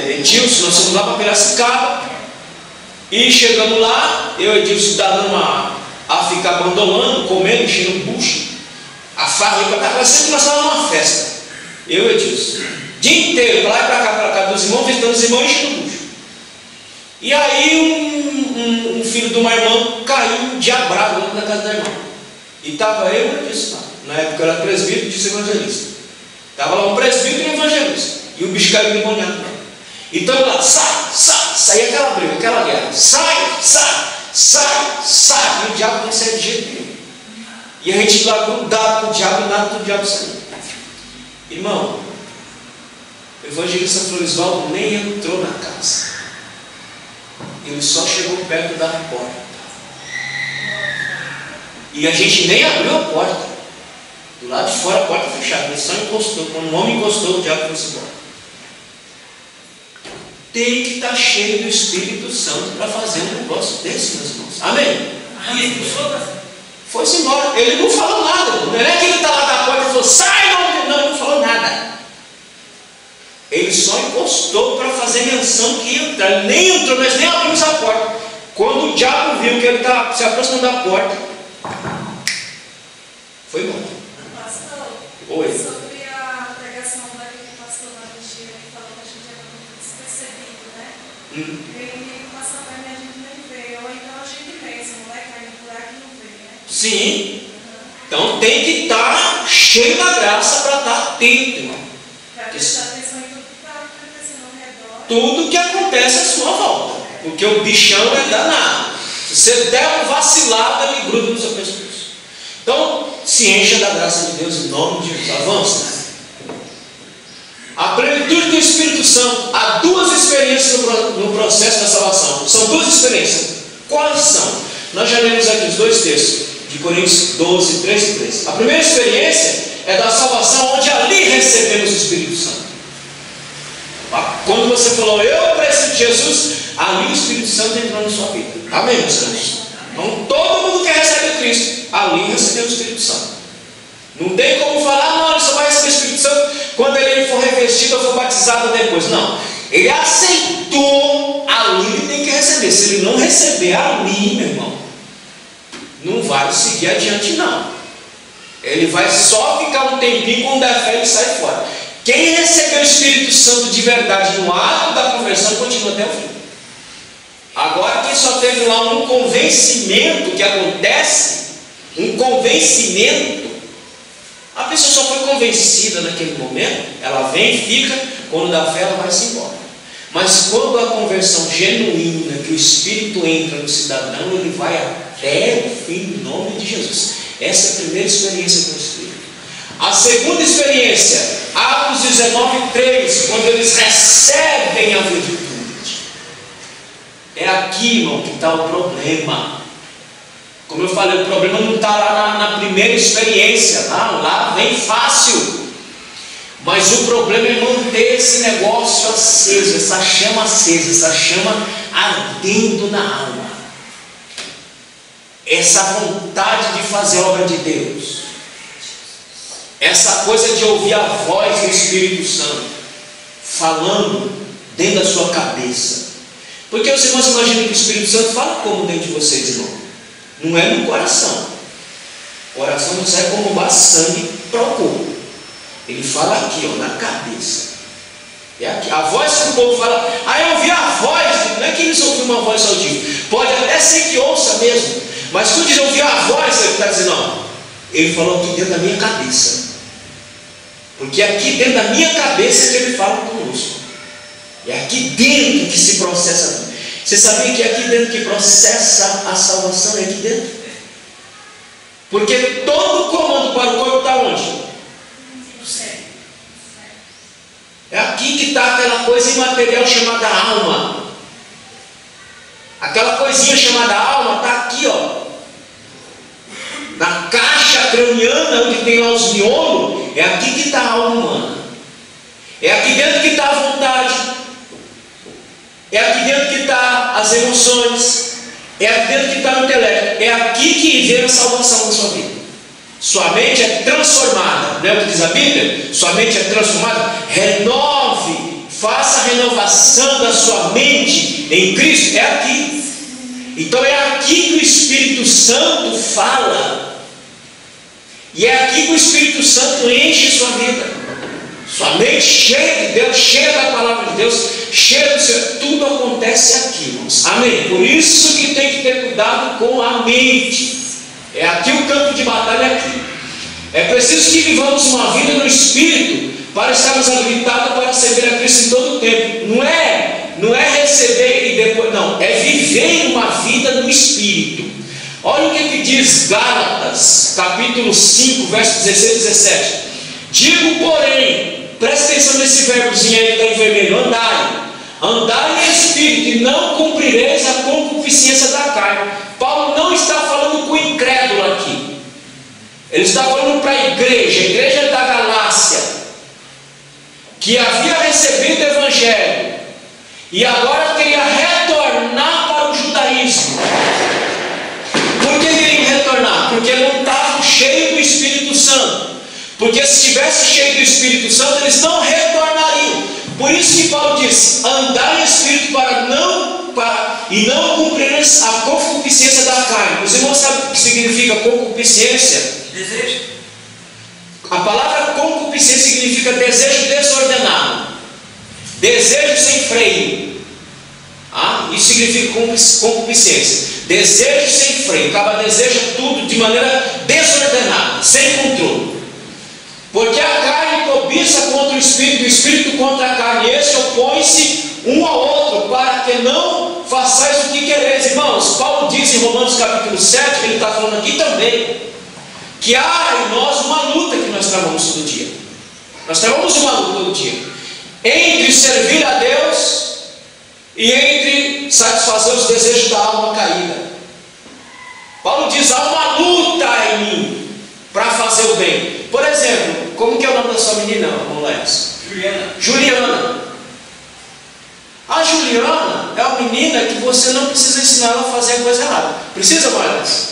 Edilson, nós fomos lá para Piracicaba, e chegamos lá, eu e Edilson dando a ficar bandolando, comendo, enchendo o bucho, a farra para cá, parecia que nós estávamos numa festa, eu e Edilson, o dia inteiro, para lá e para cá dos irmãos, visitando os irmãos, enchendo o bucho. E aí um filho de uma irmã caiu diabrado dentro da casa da irmã, e estava eu e Edilson lá, na época eu era presbítero e disse evangelista. Estava lá um presbítero e um evangelista. E o bicho caiu demoniado. Então lá, sai aquela briga, aquela guerra. Sai. E o diabo não sai de jeito nenhum. E a gente lá grudado com o diabo e nada do diabo sair. Irmão, o evangelista Florisvaldo nem entrou na casa. Ele só chegou perto da porta. E a gente nem abriu a porta. Do lado de fora a porta fechada, ele só encostou. Quando o homem encostou, o diabo foi embora. Tem que estar cheio do Espírito Santo para fazer um negócio desse, meus irmãos. Amém? Foi-se embora. Ele não falou nada. Não é que ele está lá da porta e falou, sai! Não, ele não falou nada. Ele só encostou para fazer menção que ia entrar. Ele nem entrou, nós nem abrimos a porta. Quando o diabo viu que ele estava se aproximando da porta, foi embora. Oi. Sobre a pregação daquele pastor na vigília que falou que a gente era muito despercebido, né? Ele passa a perna e a gente nem vê, ou então a gente vê, esse moleque caindo por aqui não vê, né? Sim. Então tem que estar cheio da graça para estar atento, irmão. Para prestar atenção em tudo que está acontecendo ao redor. Tudo que acontece à sua volta. Porque o bichão é danado. Se você der uma vacilada, ele gruda no seu pescoço. Então, se encha da graça de Deus em nome de Jesus. Avança. A plenitude do Espírito Santo. Há duas experiências no processo da salvação. São duas experiências. Quais são? Nós já lemos aqui os dois textos de Coríntios 12, 13 e 13. A primeira experiência é da salvação, onde ali recebemos o Espírito Santo. Quando você falou, eu preciso de Jesus, ali o Espírito Santo entrou na sua vida. Amém, meus irmãos? Então, todo mundo que recebe Cristo, ali recebeu o Espírito Santo. Não tem como falar, não, ele só vai receber o Espírito Santo quando ele for revestido ou for batizado depois. Não. Ele aceitou, ali ele tem que receber. Se ele não receber ali, meu irmão, não vai seguir adiante, não. Ele vai só ficar um tempinho, quando der fé, ele sai fora. Quem recebeu o Espírito Santo de verdade no ato da conversão, continua até o fim. Agora, quem só teve lá um convencimento que acontece, um convencimento, a pessoa só foi convencida naquele momento, ela vem e fica, quando dá fé, ela vai se embora. Mas quando a conversão genuína, que o Espírito entra no cidadão, ele vai até o fim, em nome de Jesus. Essa é a primeira experiência com o Espírito. A segunda experiência, Atos 19, 3, quando eles recebem a virtude. É aqui, irmão, que está o problema. Como eu falei, o problema não está lá na primeira experiência. Não, lá vem fácil. Mas o problema é manter esse negócio aceso, essa chama acesa, essa chama ardendo na alma. Essa vontade de fazer a obra de Deus. Essa coisa de ouvir a voz do Espírito Santo falando dentro da sua cabeça. Porque os irmãos imaginam que o Espírito Santo fala como dentro de vocês, irmão? Não é no coração. O coração não serve como bombar sangue para o corpo. Ele fala aqui, ó, na cabeça. É aqui. A voz que o povo fala, eu ouvi a voz. Não é que eles ouviram uma voz audível. Pode até ser que ouça mesmo. Mas quando eles ouviram a voz, ele está dizendo, não. Ele falou aqui dentro da minha cabeça. Porque é aqui dentro da minha cabeça que ele fala conosco. É aqui dentro que se processa. Você sabia que é aqui dentro que processa a salvação? É aqui dentro. Porque todo comando para o corpo está onde? É aqui que está aquela coisa imaterial chamada alma. Aquela coisinha chamada alma está aqui, ó. Na caixa craniana, onde tem lá os miolos, é aqui que está a alma humana. É aqui dentro que está a vontade. É aqui dentro que está as emoções. É aqui dentro que está o intelecto. É aqui que vem a salvação da sua vida. Sua mente é transformada. Lembra o que diz a Bíblia? Sua mente é transformada. Renove, faça a renovação da sua mente em Cristo. É aqui. Então é aqui que o Espírito Santo fala. E é aqui que o Espírito Santo enche sua vida. Sua mente cheia de Deus, cheia da palavra de Deus, cheia do Senhor. Tudo acontece aqui, irmãos. Amém? Por isso que tem que ter cuidado com a mente. É aqui o campo de batalha, é aqui. É preciso que vivamos uma vida no Espírito para estarmos habilitados para servir a Cristo em todo o tempo. Não é receber e depois, não. É viver uma vida no Espírito. Olha o que diz Gálatas, capítulo 5, versos 16 e 17. Digo, porém, presta atenção nesse verbozinho aí que está em vermelho, andai em Espírito e não cumprireis a concupiscência da carne. Paulo não está falando com o incrédulo aqui. Ele está falando para a igreja da Galácia, que havia recebido o Evangelho e agora queria retornar para o judaísmo. Por que queriam retornar? Porque não estavam cheios do Espírito Santo. Porque se estivesse cheio do Espírito Santo, eles não retornariam. Por isso que Paulo diz: andar em Espírito e não cumprir a concupiscência da carne. Os irmãos sabem o que significa concupiscência? Desejo. A palavra concupiscência significa desejo desordenado, desejo sem freio. Isso significa concupiscência. Desejo sem freio. Acaba deseja tudo de maneira desordenada, sem controle. Porque a carne cobiça contra o Espírito contra a carne. Esse opõe-se um ao outro, para que não façais o que quereis. Irmãos, Paulo diz em Romanos capítulo 7, que ele está falando aqui também, que há em nós uma luta que nós travamos todo dia. Nós travamos uma luta todo dia, entre servir a Deus e entre satisfazer os desejos da alma caída. Paulo diz: há uma luta em mim para fazer o bem. Por exemplo, como que é o nome da sua menina, Moleques? Juliana. A Juliana é uma menina que você não precisa ensinar ela a fazer a coisa errada. Precisa, Moleques?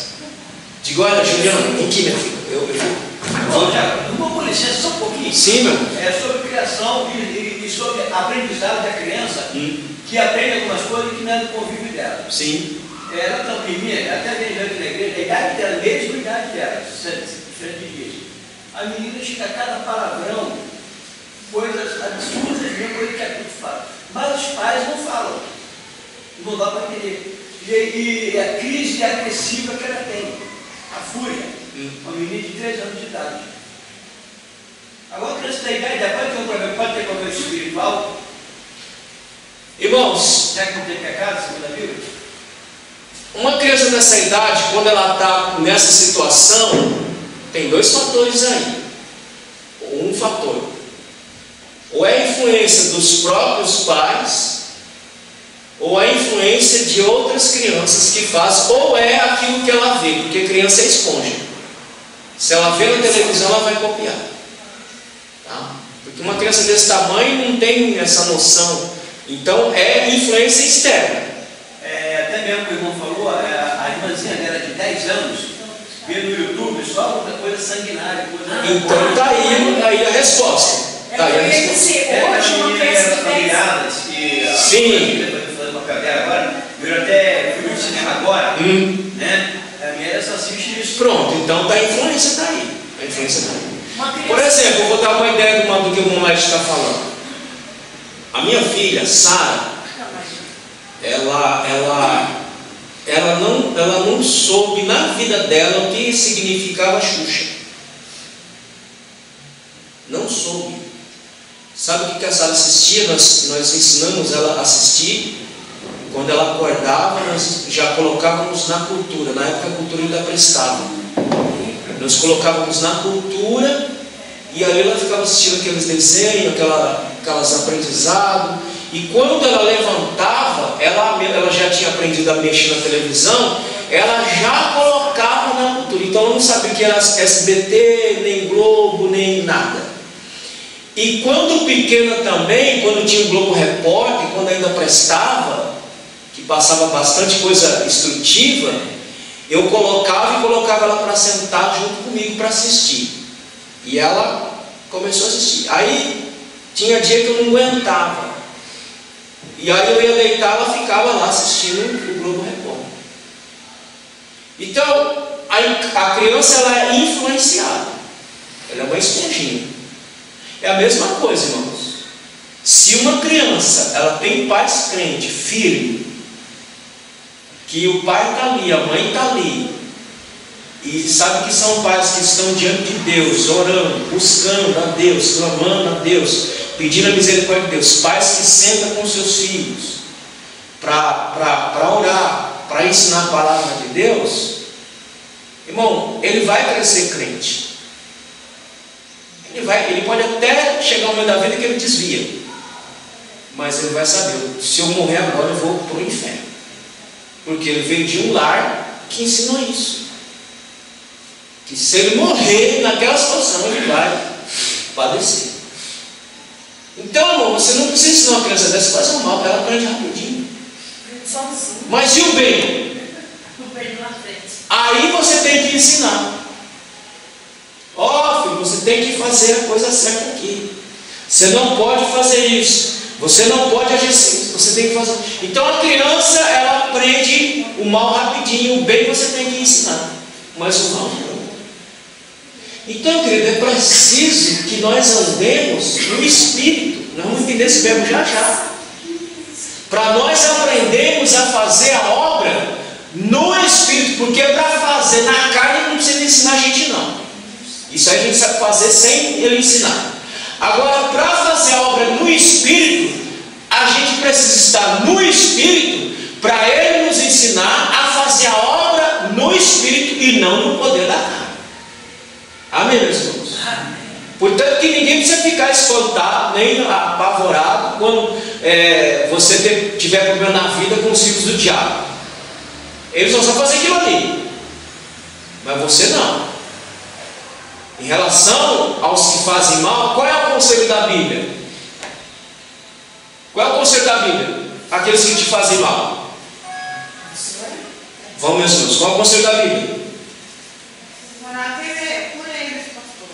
Diga: olha, Juliana, vem aqui, minha filha. Bom, Tiago, com licença, só um pouquinho. Sim, meu. É sobre criação e sobre aprendizado da criança, que aprende algumas coisas que não é do convívio dela. Sim. Ela também, até vem aqui na igreja, a idade dela, a mesma idade dela, 7 dias. A menina chega a cada palavrão, coisas absurdas, mesmo coisa que adulto fala. Mas os pais não falam. Não dá para entender. E a crise agressiva que ela tem, a fúria. Uma menina de 3 anos de idade. Agora a criança da idade pode ter problema espiritual. Irmãos, será que não tem pecado, segundo a Bíblia? Uma criança dessa idade, quando ela está nessa situação, tem 2 fatores aí. Um fator, ou é a influência dos próprios pais, ou a influência de outras crianças que fazem, ou é aquilo que ela vê, porque criança é esponja. Se ela vê na televisão, ela vai copiar. Tá? Porque uma criança desse tamanho não tem essa noção. Então é influência externa. Até mesmo que o irmão falou, a irmãzinha dela de 10 anos, vê no YouTube só outra coisa sanguinária. Então está aí a resposta. Tá aí a resposta. Hoje uma criança de 10 anos. Sim. Agora, eu até fui no cinema agora, né? A minha só assiste isso. Pronto, então a influência está aí. A influência está aí. Por exemplo, eu vou dar uma ideia do que o moleque está falando. A minha filha, Sara, ela não soube na vida dela o que significava Xuxa. Não soube. Sabe o que a Sara assistia? Nós ensinamos ela a assistir. Quando ela acordava, nós já colocávamos na cultura. Na época a cultura ainda prestava. Nós colocávamos na cultura e ali ela ficava assistindo aqueles desenhos, aquelas aprendizados. E quando ela levantava, ela já tinha aprendido a mexer na televisão, ela já colocava na cultura. Então ela não sabia o que era SBT, nem Globo, nem nada. E quando pequena também, quando tinha o Globo Repórter, quando ainda prestava, que passava bastante coisa instrutiva, eu colocava ela para sentar junto comigo para assistir. E ela começou a assistir. Aí tinha dia que eu não aguentava. E aí eu ia deitar, ela ficava lá assistindo o Globo Repórter. Então, a criança ela é influenciada. Ela é uma esponjinha. É a mesma coisa, irmãos. Se uma criança ela tem pais crentes, firme, que o pai está ali, a mãe está ali, e sabe que são pais que estão diante de Deus, orando, buscando a Deus, clamando a Deus, pedindo a misericórdia de Deus, pais que sentam com seus filhos para orar, para ensinar a palavra de Deus, irmão, ele vai crescer crente. Ele pode até chegar ao meio da vida que ele desvia, mas ele vai saber, se eu morrer agora eu vou para o inferno, porque ele veio de um lar que ensinou isso, que se ele morrer naquela situação ele vai padecer. Então, irmão, você não precisa ensinar uma criança dessa, faz um mal, ela aprende rapidinho. Mas e o bem? O bem na frente. Aí você tem que ensinar. Ó, filho, você tem que fazer a coisa certa aqui. Você não pode fazer isso. Você não pode agir assim. Você tem que fazer. Então a criança, ela aprende o mal rapidinho. O bem você tem que ensinar. Mas o mal não. Então, querido, é preciso que nós andemos no Espírito. Nós vamos entender esse verbo já já. Para nós aprendermos a fazer a obra no Espírito. Porque para fazer na carne não precisa ensinar a gente não. Isso aí a gente sabe fazer sem ele ensinar. Agora, para fazer a obra no Espírito, a gente precisa estar no Espírito para ele nos ensinar a fazer a obra no Espírito e não no poder da carne. Amém, meus irmãos? Portanto, que ninguém precisa ficar espantado, nem apavorado quando você tiver problema na vida com os filhos do diabo. Eles vão só fazer aquilo ali, mas você não. Em relação aos que fazem mal, qual é o conselho da Bíblia? Qual é o conselho da Bíblia? Aqueles que te fazem mal. Vamos, meus irmãos, qual é o conselho da Bíblia? Orar por eles, pastor.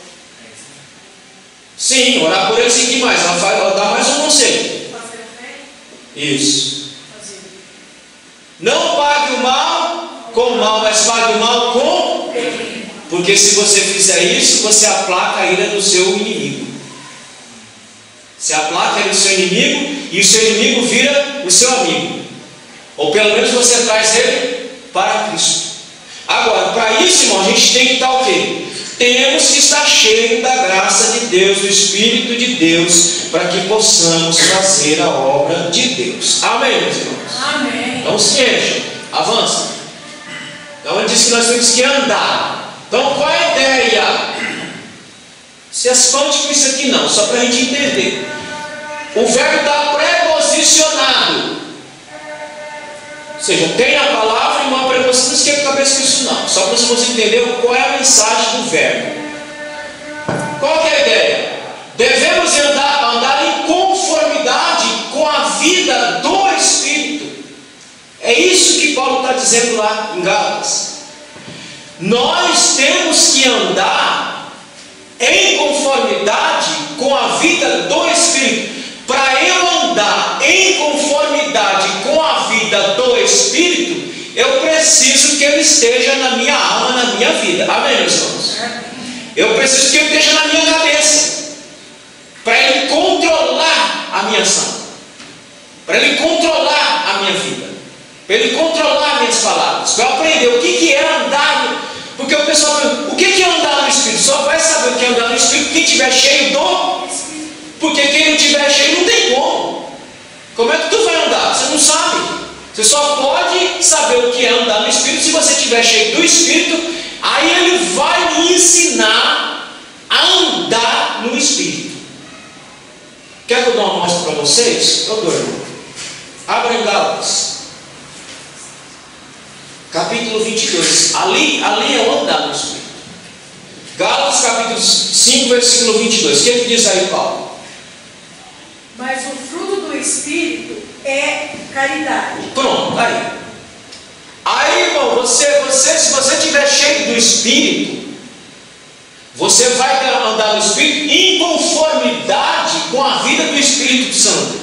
Sim, orar por eles e que mais? Ela dá mais um conselho. Fazer o bem. Isso. Fazer. Não pague o mal com o mal, mas pague o mal com... Porque se você fizer isso, você aplaca a ira do seu inimigo. Você aplaca a ira do seu inimigo e o seu inimigo vira o seu amigo. Ou pelo menos você traz ele para Cristo. Agora, para isso, irmão, a gente tem que estar o quê? Temos que estar cheio da graça de Deus, do Espírito de Deus, para que possamos fazer a obra de Deus. Amém, meus irmãos? Amém. Então se enche, avança. Então ele diz que nós temos que andar. Então qual é a ideia? Se espante com isso aqui não, só para a gente entender. O verbo está preposicionado. Ou seja, tem a palavra e uma preposição, não esquenta a cabeça com isso não. Só para você entender qual é a mensagem do verbo. Qual que é a ideia? Devemos andar em conformidade com a vida do Espírito. É isso que Paulo está dizendo lá em Gálatas. Nós temos que andar em conformidade com a vida do Espírito. Para eu andar em conformidade com a vida do Espírito, eu preciso que ele esteja na minha alma, na minha vida. Amém, meus irmãos? Eu preciso que ele esteja na minha cabeça, para ele controlar a minha ação, para ele controlar a minha vida, para ele controlar as minhas palavras, para eu aprender o que é andar. Porque o pessoal pergunta, o que é andar no Espírito? Só vai saber o que é andar no Espírito quem estiver cheio do Espírito. Porque quem não estiver cheio não tem como. Como é que tu vai andar? Você não sabe. Você só pode saber o que é andar no Espírito se você estiver cheio do Espírito. Aí ele vai me ensinar a andar no Espírito. Quer que eu dê uma mostra para vocês? Eu dou. Abra em Gálatas. Capítulo 22. Ali é o andar no Espírito. Gálatas capítulo 5, versículo 22. O que diz aí, Paulo? Mas o fruto do Espírito é caridade. Pronto, aí. Aí, irmão, se você estiver cheio do Espírito, você vai andar no Espírito em conformidade com a vida do Espírito Santo.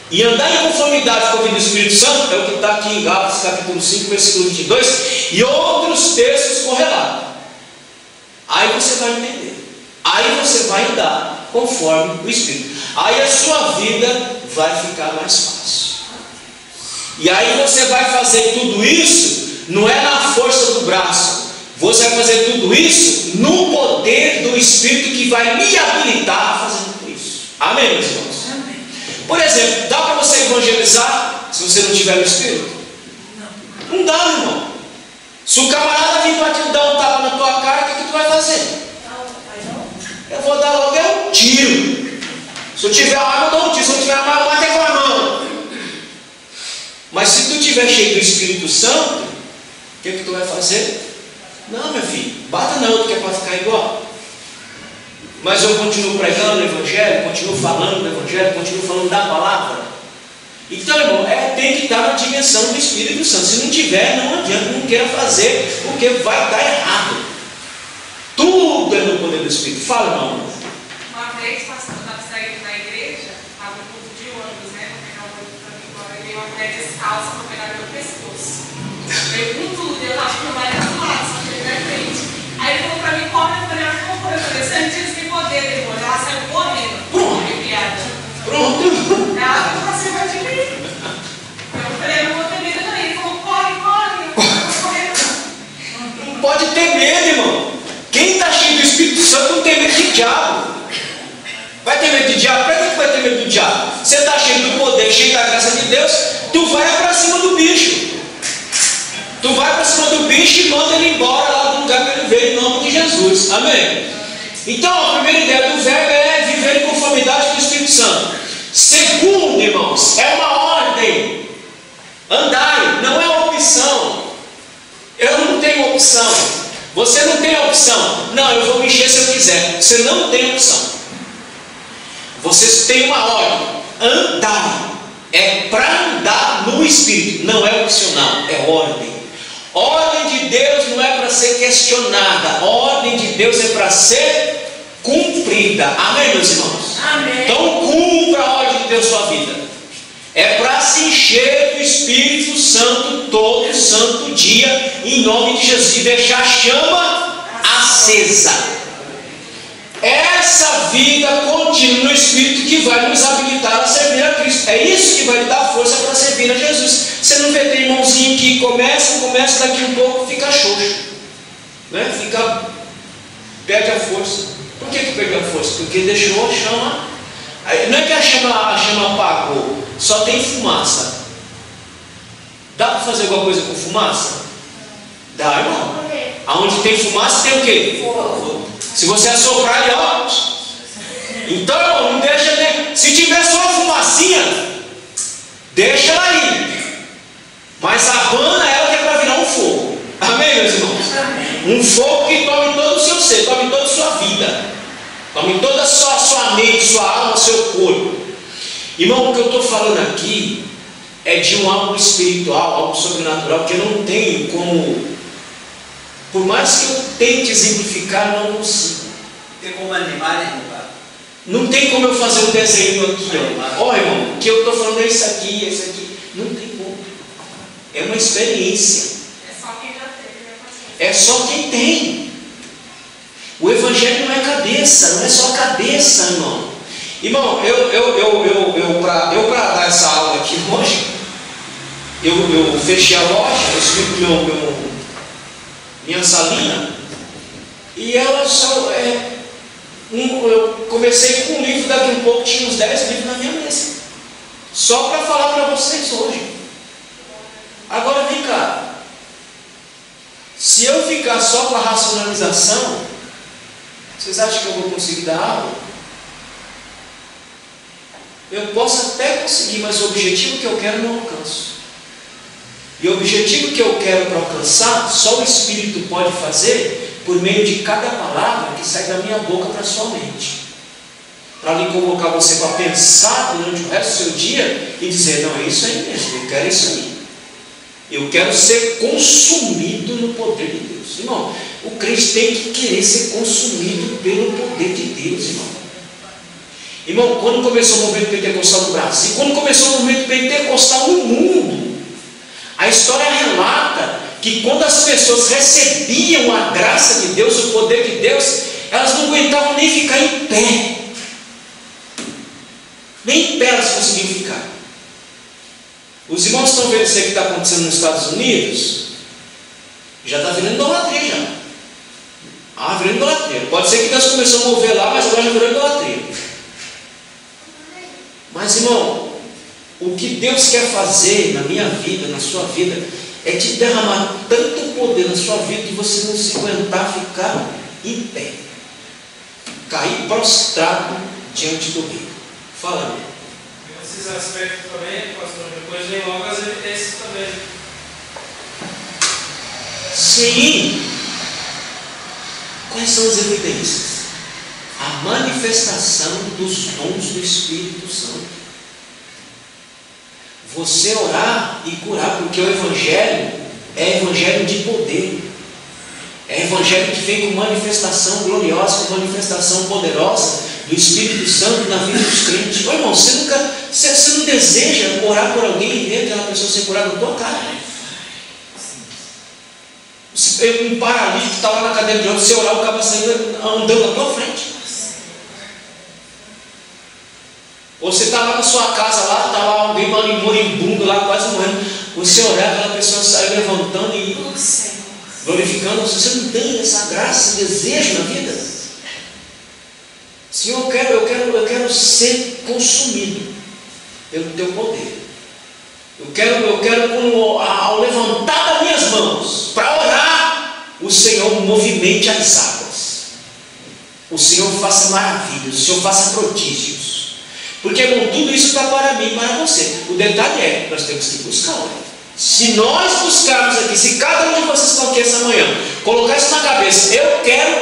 E andar em conformidade com a vida do Espírito Santo é o que está aqui em Gálatas capítulo 5, versículo 22 e outros textos correlatos. Aí você vai entender. Aí você vai andar conforme o Espírito. Aí a sua vida vai ficar mais fácil. E aí você vai fazer tudo isso, não é na força do braço. Você vai fazer tudo isso no poder do Espírito que vai lhe habilitar a fazer tudo isso. Amém, meus irmãos? Amém. Por exemplo, dá para você evangelizar se você não tiver no Espírito? Não dá, irmão. Se o camarada vir para te dar um tapa na tua cara, o que tu vai fazer? Eu vou dar logo um tiro. Se eu tiver arma, eu dou um tiro. Se eu tiver arma, eu mato com a mão. Mas se tu estiver cheio do Espírito Santo, o que tu vai fazer? Não, meu filho, bata não, tu quer para ficar igual. Mas eu continuo pregando o Evangelho, continuo falando do Evangelho, continuo falando da palavra. Então, irmão, tem que estar na dimensão do Espírito Santo. Se não tiver, não adianta, não queira fazer, porque vai dar errado. Tudo é no poder do Espírito. Fala, irmão. Uma vez, pastor, eu estava saindo da igreja, estava no culto de ônibus, né? Vou pegar o ônibus para mim agora, e veio uma mulher descalça para pegar meu pescoço. Veio com tudo, eu acho que não vai dar do lado, só que ele vai frente. Aí ele falou para mim, corre, eu falei, não vou. Eu falei, você não tinha esse poder, demônio. Ela saiu correndo. Pronto. Pronto. Ela ficou pra cima de mim. Eu falei, eu não vou ter medo não. Ele falou, corre, corre. Eu não vou correr não. Não pode ter medo, irmão. Quem está cheio do Espírito Santo não tem medo de diabo. Vai ter medo de diabo? Para que vai ter medo do diabo? Você está cheio do poder, cheio da graça de Deus, tu vai para cima do bicho. Tu vai para cima do bicho e manda ele embora lá do lugar que ele veio, em nome de Jesus. Amém? Então, a primeira ideia do verbo é viver em conformidade com o Espírito Santo. Segundo, irmãos, é uma ordem. Andai, não é opção. Eu não tenho opção. Você não tem opção. Não, eu vou me encher se eu quiser. Você não tem opção. Vocês têm uma ordem. Andar. É para andar no Espírito. Não é opcional, é ordem. Ordem de Deus não é para ser questionada. Ordem de Deus é para ser cumprida. Amém, meus irmãos? Amém. Então cumpra a ordem de Deus na sua vida. É para se encher do Espírito Santo todo santo dia, em nome de Jesus, e deixar a chama acesa. Essa vida contínua no Espírito que vai nos habilitar a servir a Cristo. É isso que vai lhe dar força para servir a Jesus. Você não vê, tem irmãozinho que começa, daqui um pouco fica xoxo, né? Perde a força. Por que perdeu a força? Porque deixou a chama. Não é que a chama apagou, só tem fumaça. Dá para fazer alguma coisa com fumaça? Dá, irmão. Aonde tem fumaça tem o quê? Fogo. Se você assoprar ali, ó. Então, irmão, não deixa nem. Se tiver só uma fumacinha, deixa ela aí. Mas abana ela que é para virar um fogo. Amém, meus irmãos? Amém. Um fogo que tome todo o seu ser, tome toda a sua vida, tome toda a sua mente, sua alma, seu corpo. Irmão, o que eu estou falando aqui é de algo espiritual, algo sobrenatural, que eu não tenho como. Por mais que eu tente exemplificar, eu não consigo. Tem como animar, né, irmão? Não tem como eu fazer um desenho aqui, ó. Ó, irmão, o que eu estou falando é isso aqui, esse aqui. Não tem como. É uma experiência. É só quem já teve, né, pastor? É só quem tem. O Evangelho não é cabeça, não é só cabeça, irmão. Irmão, eu para dar essa aula aqui hoje, eu fechei a loja, eu subi minha salinha, e ela só eu comecei com um livro, daqui a um pouco tinha uns 10 livros na minha mesa, só para falar para vocês hoje. Agora vem cá, se eu ficar só com a racionalização, vocês acham que eu vou conseguir dar aula? Eu posso até conseguir, mas o objetivo que eu quero não alcanço. E o objetivo que eu quero para alcançar, só o Espírito pode fazer por meio de cada palavra que sai da minha boca para a sua mente. Para lhe convocar você para pensar durante o resto do seu dia e dizer, não, é isso aí mesmo, eu quero isso aí. Eu quero ser consumido no poder de Deus. Irmão, o crente tem que querer ser consumido pelo poder de Deus, irmão. Irmão, quando começou o movimento pentecostal no Brasil, quando começou o movimento pentecostal no mundo, a história relata que quando as pessoas recebiam a graça de Deus, o poder de Deus, elas não aguentavam nem ficar em pé. Nem em pé elas conseguiam ficar. Os irmãos estão vendo isso aí que está acontecendo nos Estados Unidos? Já está virando idolatria já. Virando idolatria. Pode ser que Deus começou a mover lá, mas agora já virou idolatria. Mas, irmão, o que Deus quer fazer na minha vida, na sua vida, é te derramar tanto poder na sua vida que você não se aguentar ficar em pé, cair prostrado diante do rei. Fala, meu. Esses aspectos também, pastor, depois vem logo as evidências também. Sim. Quais são as evidências? A manifestação dos dons do Espírito Santo. Você orar e curar, porque o Evangelho é Evangelho de poder. É Evangelho que vem com manifestação gloriosa, com manifestação poderosa do Espírito Santo na vida dos crentes. Ô, irmão, você não deseja orar por alguém e ver aquela pessoa ser curada na tua cara? Um paralítico que está lá na cadeira de rodas, você orar, o cara saindo andando na tua frente. Ou você está lá na sua casa, lá está lá alguém moribundo lá, quase morrendo. Você orar, aquela pessoa sai levantando e glorificando. Você não tem essa graça, esse desejo na vida? Senhor, eu quero ser consumido pelo teu poder. Eu quero ao levantar das minhas mãos para orar, o Senhor movimente as águas. O Senhor faça maravilhas, o Senhor faça prodígios. Porque, irmão, tudo isso está para mim e para você. O detalhe é, nós temos que buscar. Se nós buscarmos aqui, se cada um de vocês estão aqui essa manhã, colocar isso na cabeça, eu quero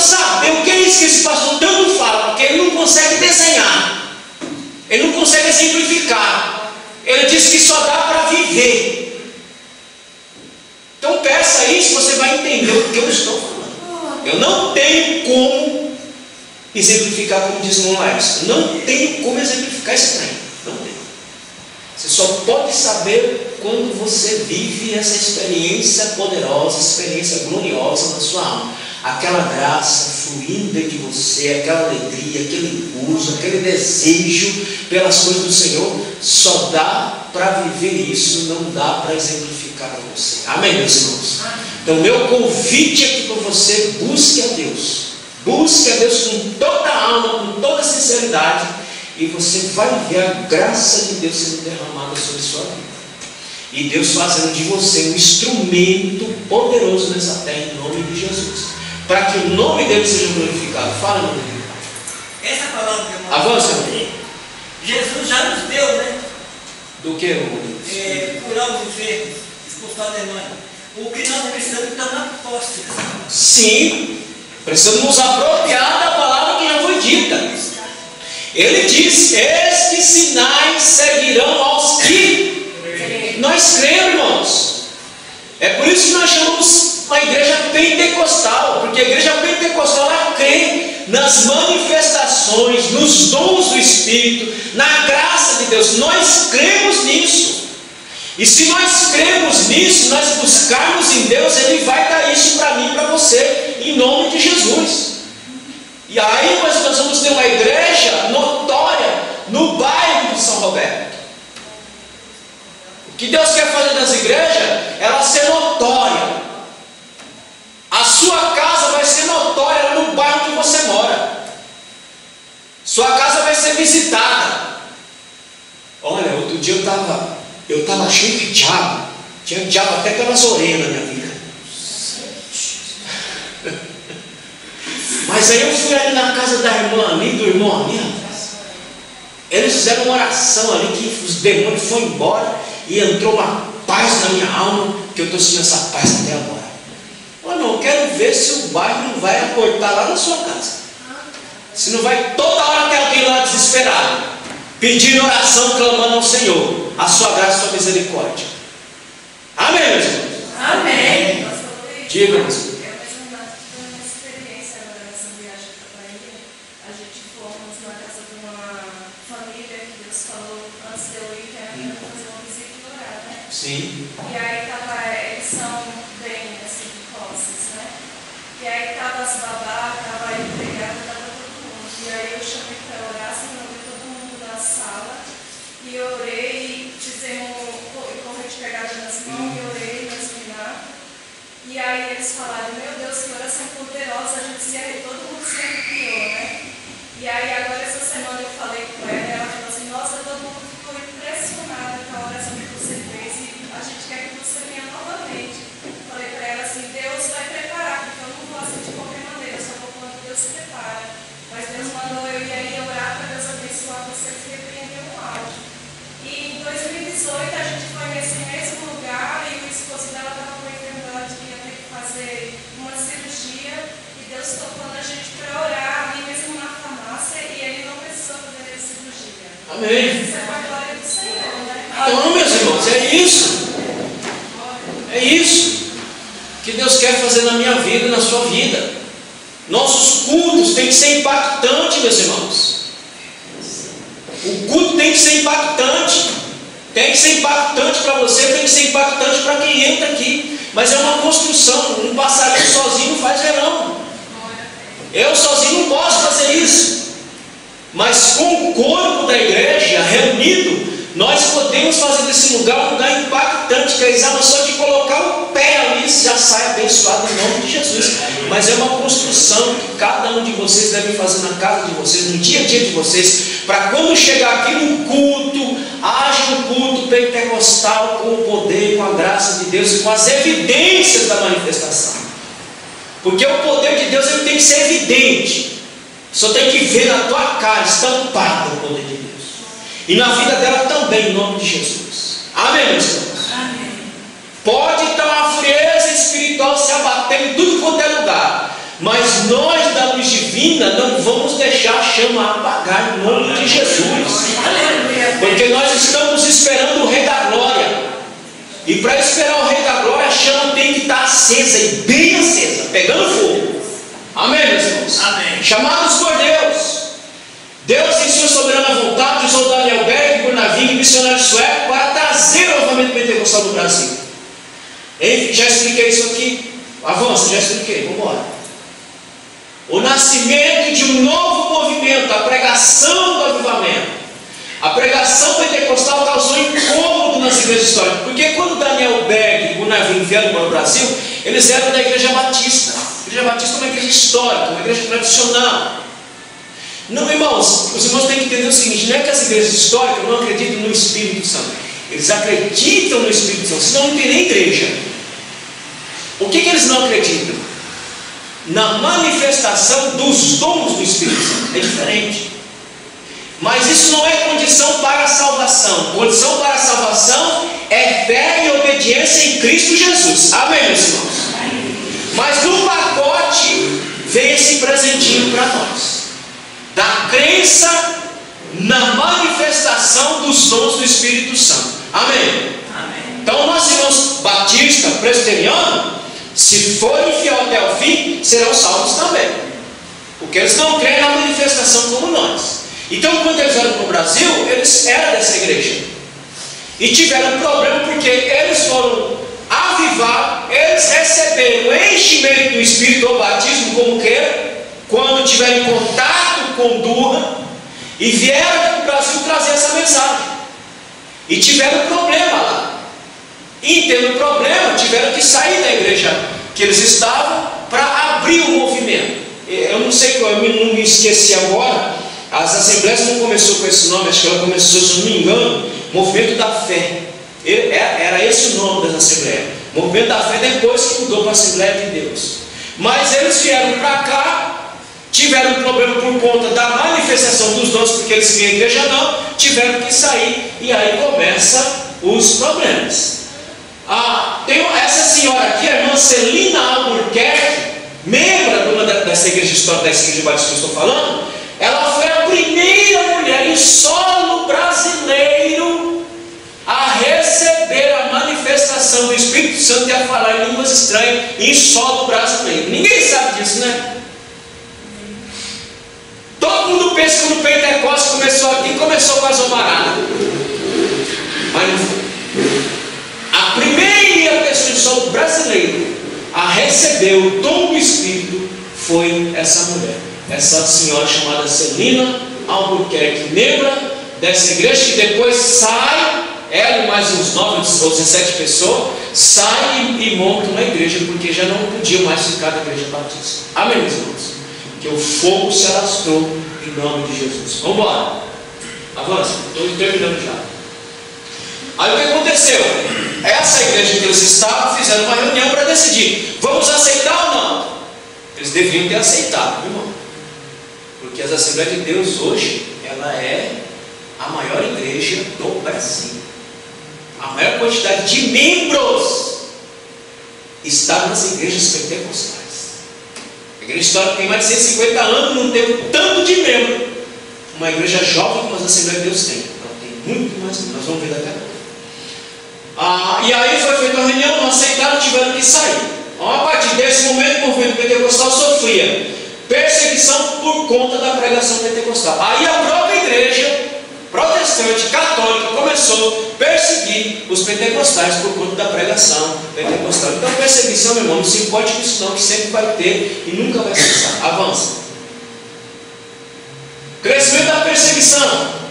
saber o que é isso que esse pastor tanto fala, porque ele não consegue desenhar, ele não consegue exemplificar, ele diz que só dá para viver. Então peça isso, você vai entender o que eu estou falando. Eu não tenho como exemplificar, como diz o Laércio, não tenho como exemplificar esse trem, não tenho. Você só pode saber quando você vive essa experiência poderosa, experiência gloriosa na sua alma. Aquela graça fluindo dentro de você, aquela alegria, aquele impulso, aquele desejo pelas coisas do Senhor, só dá para viver isso, não dá para exemplificar para você. Amém, meus irmãos? Então, meu convite aqui para você, busque a Deus. Busque a Deus com toda a alma, com toda a sinceridade, e você vai ver a graça de Deus sendo derramada sobre a sua vida. E Deus fazendo de você um instrumento poderoso nessa terra, em nome de Jesus. Para que o nome dele seja glorificado. Fala, meu Deus. Essa palavra que eu avança. Jesus já nos deu, né? Do que, meu Deus? Curar os enfermos, expulsar demônio. O que nós precisamos está na posse. Sim, precisamos nos apropriar da palavra que já foi dita. Ele diz: estes sinais seguirão aos que nós cremos, irmãos. É por isso que nós chamamos uma igreja pentecostal, porque a igreja pentecostal ela crê nas manifestações, nos dons do Espírito, na graça de Deus. Nós cremos nisso. E se nós cremos nisso, nós buscarmos em Deus, Ele vai dar isso para mim e para você, em nome de Jesus. E aí nós vamos ter uma igreja notória no bairro de São Roberto. O que Deus quer fazer nas igrejas é ela ser notória. A sua casa vai ser notória lá no bairro que você mora. Sua casa vai ser visitada. Olha, outro dia eu estava cheio de diabo. Tinha diabo até pelas orelhas na minha vida. Mas aí eu fui ali na casa da irmã ali, do irmão ali, rapaz. Eles fizeram uma oração ali que os demônios foram embora e entrou uma paz na minha alma, que eu estou sentindo essa paz até agora. Olha, não, eu quero ver se o bairro não vai acortar lá na sua casa. Se não vai toda hora ter alguém lá desesperado, pedindo oração, clamando ao Senhor. a sua graça e a sua misericórdia. Amém, meus irmãos? Amém. Diga, meus irmãos. Eu mesmo tive uma experiência agora nessa viagem para a Bahia. A gente fomos na casa de uma família que Deus falou antes de eu ir, que era para fazer uma visita e orar, né? Sim. E aí eles são bem assim, de costas, né? E aí tava as babás, tava a empregada, tava todo mundo. E aí eu chamei para orar, assim, eu vi todo mundo na sala. E eu orei, corri de pegada nas mãos, e orei, me inclinar. E aí eles falaram, meu Deus, que oração poderosa, a gente todo mundo se arrepiou, né? E aí agora essa semana eu falei com ela falou assim, nossa, todo mundo ficou impressionado com a oração que você fez e a gente quer que você venha novamente. Falei para ela assim, Deus vai preparar, porque eu não vou assim de qualquer maneira, eu só vou quando Deus se prepara. Mas Deus mandou eu ir aí orar para Deus abençoar vocês e repreender o mal. E em 2018 a gente foi nesse mesmo lugar e o esposo dela estava com a enfermidade que ia ter que fazer uma cirurgia e Deus tocou na gente para orar ali mesmo na farmácia e ele não precisou fazer a cirurgia. Amém. Isso é para a glória do Senhor, né? Então, meus irmãos, é isso. É isso que Deus quer fazer na minha vida e na sua vida. Nossos cultos têm que ser impactantes, meus irmãos. O culto tem que ser impactante. Tem que ser impactante para você, tem que ser impactante para quem entra aqui. Mas é uma construção. Um passarinho sozinho não faz verão. Eu sozinho não posso fazer isso. Mas com o corpo da igreja reunido, nós podemos fazer desse lugar um lugar impactante, que a Isabel só de colocar o pé ali já sai abençoado em nome de Jesus. Mas é uma construção que cada um de vocês deve fazer na casa de vocês, no dia a dia de vocês, para quando chegar aqui no culto, haja um culto pentecostal com o poder, com a graça de Deus e com as evidências da manifestação. Porque o poder de Deus ele tem que ser evidente. Só tem que ver na tua cara, estampado o poder de Deus. E na vida dela também, em nome de Jesus. Amém, meus irmãos? Amém. Pode estar uma frieza espiritual se abatendo em tudo quanto é lugar. Mas nós da luz divina não vamos deixar a chama apagar em nome de Jesus. Porque nós estamos esperando o Rei da Glória. E para esperar o Rei da Glória, a chama tem que estar acesa e bem acesa, pegando fogo. Amém, meus irmãos? Amém. Chamados por Deus. Deus, em sua soberana vontade, usou Daniel Berg, Burnavinho, missionário sueco, para trazer o avivamento pentecostal no Brasil. Já expliquei isso aqui. Avança, já expliquei. Vamos embora. O nascimento de um novo movimento, a pregação do avivamento. A pregação pentecostal causou incômodo nas igrejas históricas. Porque quando Daniel Berg e Burnavinho vieram para o Brasil, eles eram da Igreja Batista. A Igreja Batista é uma igreja histórica, uma igreja tradicional. Não, irmãos, os irmãos têm que entender o seguinte: não é que as igrejas históricas não acreditam no Espírito Santo, eles acreditam no Espírito Santo, senão não tem nem igreja. O que eles não acreditam? Na manifestação dos dons do Espírito Santo. É diferente. Mas isso não é condição para a salvação. Condição para a salvação é fé e obediência em Cristo Jesus. Amém, meus irmãos? Mas no pacote vem esse presentinho para nós, da crença na manifestação dos dons do Espírito Santo. Amém? Amém. Então nós irmãos batista, presbiteriano, se forem fiel até o fim, serão salvos também, porque eles não creem na manifestação como nós. Então quando eles vieram para o Brasil, eles eram dessa igreja e tiveram um problema, porque eles foram avivar, eles receberam o enchimento do Espírito ou batismo, como queiram, quando tiveram contato com Durra, e vieram para o Brasil trazer essa mensagem, e tiveram problema lá. E tendo problema, tiveram que sair da igreja que eles estavam para abrir o movimento. Eu não sei, eu não me esqueci agora, as assembleias não começou com esse nome, acho que ela começou, se eu não me engano, Movimento da Fé. Era esse o nome das assembleias. Movimento da Fé, depois que mudou para a Assembleia de Deus. Mas eles vieram para cá, tiveram um problema por conta da manifestação dos dons, porque eles vinham à igreja não, tiveram que sair, e aí começam os problemas. Tem essa senhora aqui, a irmã Celina Albuquerque, membro de uma dessa igreja histórica, dessa igreja batista que eu estou falando. Ela foi a primeira mulher em solo brasileiro Santo ia falar em línguas estranhas em solo brasileiro. Ninguém sabe disso, né? Todo mundo pensa que no Pentecostes começou aqui, começou com a zomarada. Mas não foi. A primeira pessoa em solo brasileiro a receber o dom do Espírito foi essa mulher, essa senhora chamada Celina Albuquerque, membro dessa igreja, que depois sai, ela e mais uns 9 ou 17 pessoas, saem e montam uma igreja, porque já não podiam mais ficar na igreja batista. Amém, meus irmãos? Que o fogo se alastrou em nome de Jesus. Vamos embora. Avança, estou terminando já. Aí o que aconteceu? Essa igreja que eles estavam, fizeram uma reunião para decidir: vamos aceitar ou não? Eles deveriam ter aceitado, irmão. Porque as Assembleias de Deus hoje, ela é a maior igreja do Brasil. A maior quantidade de membros está nas igrejas pentecostais. A igreja histórica tem mais de 150 anos, não teve tanto de membro. Uma igreja jovem como as Assembleias de Deus tem. Ela tem muito mais, nós vamos ver daqui a pouco. E aí foi feita uma reunião, não aceitaram, tiveram que sair. A partir desse momento, o movimento pentecostal sofria perseguição por conta da pregação pentecostal. Aí a própria igreja protestante, católica, começou a perseguir os pentecostais por conta da pregação pentecostal. Então, perseguição, meu irmão, não se importe com isso não, que sempre vai ter e nunca vai cessar. Avança. Crescimento da perseguição.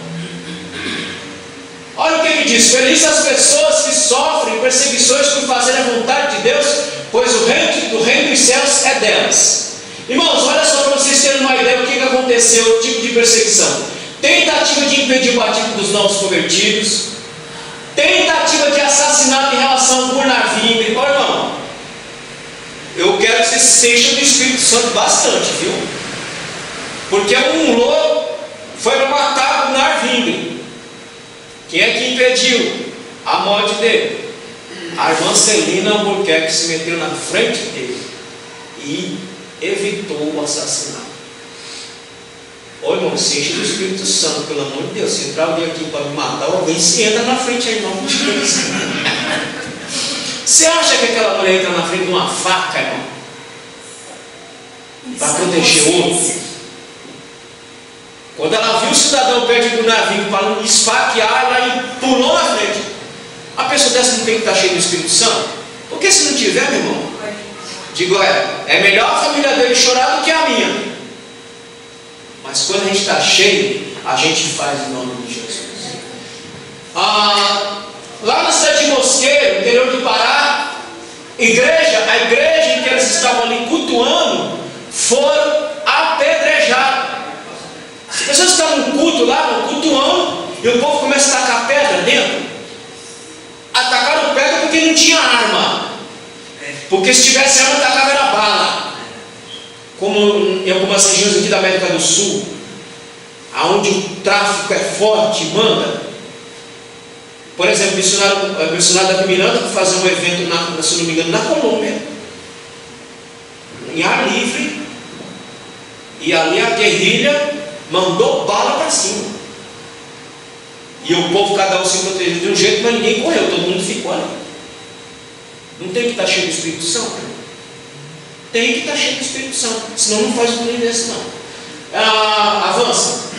Olha o que ele diz: felizes as pessoas que sofrem perseguições por fazer a vontade de Deus, pois o reino dos céus é delas. Irmãos, olha só para vocês terem uma ideia do que aconteceu, o tipo de perseguição. Tentativa de impedir o batismo dos novos convertidos, tentativa de assassinato em relação com o Navim. Olha, irmão, eu quero que vocês se encham do Espírito Santo bastante, viu? Porque um louco foi matar o Navim. Quem é que impediu a morte dele? A irmã Celina Albuquerque se meteu na frente dele e evitou o assassinato. Ô irmão, se enche do Espírito Santo, pelo amor de Deus. Se entrar alguém aqui para me matar, alguém se entra na frente aí, irmão. Você acha que aquela mulher entra na frente de uma faca, irmão? Para proteger o outro? Quando ela viu o cidadão perto do navio para esfaquear, ela pulou na frente. A pessoa dessa não tem que estar cheia do Espírito Santo? Porque se não tiver, meu irmão, digo, é melhor a família dele chorar do que a minha. Mas quando a gente está cheio, a gente faz em nome de Jesus. Lá na cidade de Mosqueiro, interior do Pará, a igreja em que eles estavam ali cultuando, foram apedrejados. As pessoas estavam no culto lá, cultuando, e o povo começa a tacar pedra dentro. Atacaram pedra porque não tinha arma. Porque se tivesse arma, atacava era bala. Como em algumas regiões aqui da América do Sul, onde o tráfico é forte, manda. Por exemplo, o missionário da Miranda foi fazer um evento, se não me engano, na Colômbia, em ar livre, e ali a guerrilha mandou bala para cima. E o povo, cada um se protegeu de um jeito, mas ninguém correu, todo mundo ficou ali. Não tem que estar cheio do Espírito Santo? Tem que estar cheio do Espírito Santo, senão não faz um trem desse não. Avança.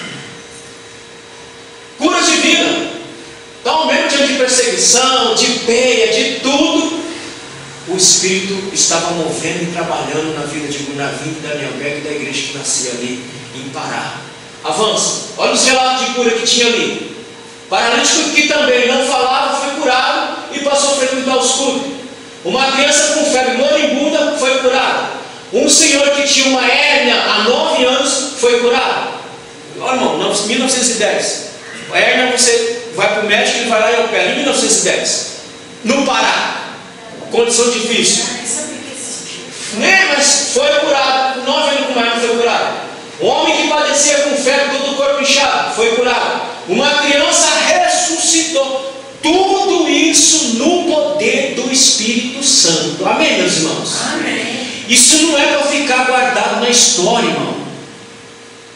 Cura divina. Então, mesmo diante de perseguição, de peia, de tudo, o Espírito estava movendo e trabalhando na vida de Gunavim e Daniel Beck, da igreja que nascia ali em Pará. Avança. Olha os relatos de cura que tinha ali. Paralítico que também não falava foi curado e passou a frequentar os cultos. Uma criança com febre moribunda foi curada. Um senhor que tinha uma hérnia há 9 anos foi curado. Olha, irmão, 1910. A hérnia, você vai para o médico e vai lá e opera. Em 1910, no Pará, condição difícil. Mas foi curado. 9 anos com hérnia foi curado. Um homem que padecia com febre, todo o corpo inchado, foi curado. Uma criança ressuscitou. Tudo isso no poder do Espírito Santo. Amém, meus irmãos? Amém. Isso não é para ficar guardado na história, irmão.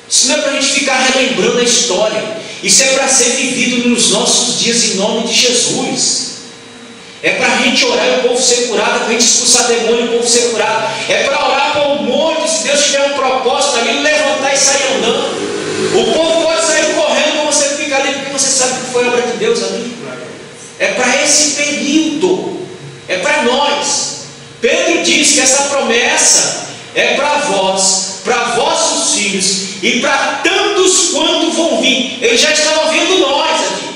Isso não é para a gente ficar relembrando a história. Isso é para ser vivido nos nossos dias em nome de Jesus. É para a gente orar e o povo ser curado, é para a gente expulsar demônio e o povo ser curado. É para orar para o monte, se Deus tiver um propósito ali, levantar e sair andando. O povo pode sair correndo, mas você fica ali porque você sabe que foi obra de Deus ali. É para esse período, é para nós. Pedro diz que essa promessa é para vós, para vossos filhos e para tantos quanto vão vir. Ele já estava vendo nós aqui.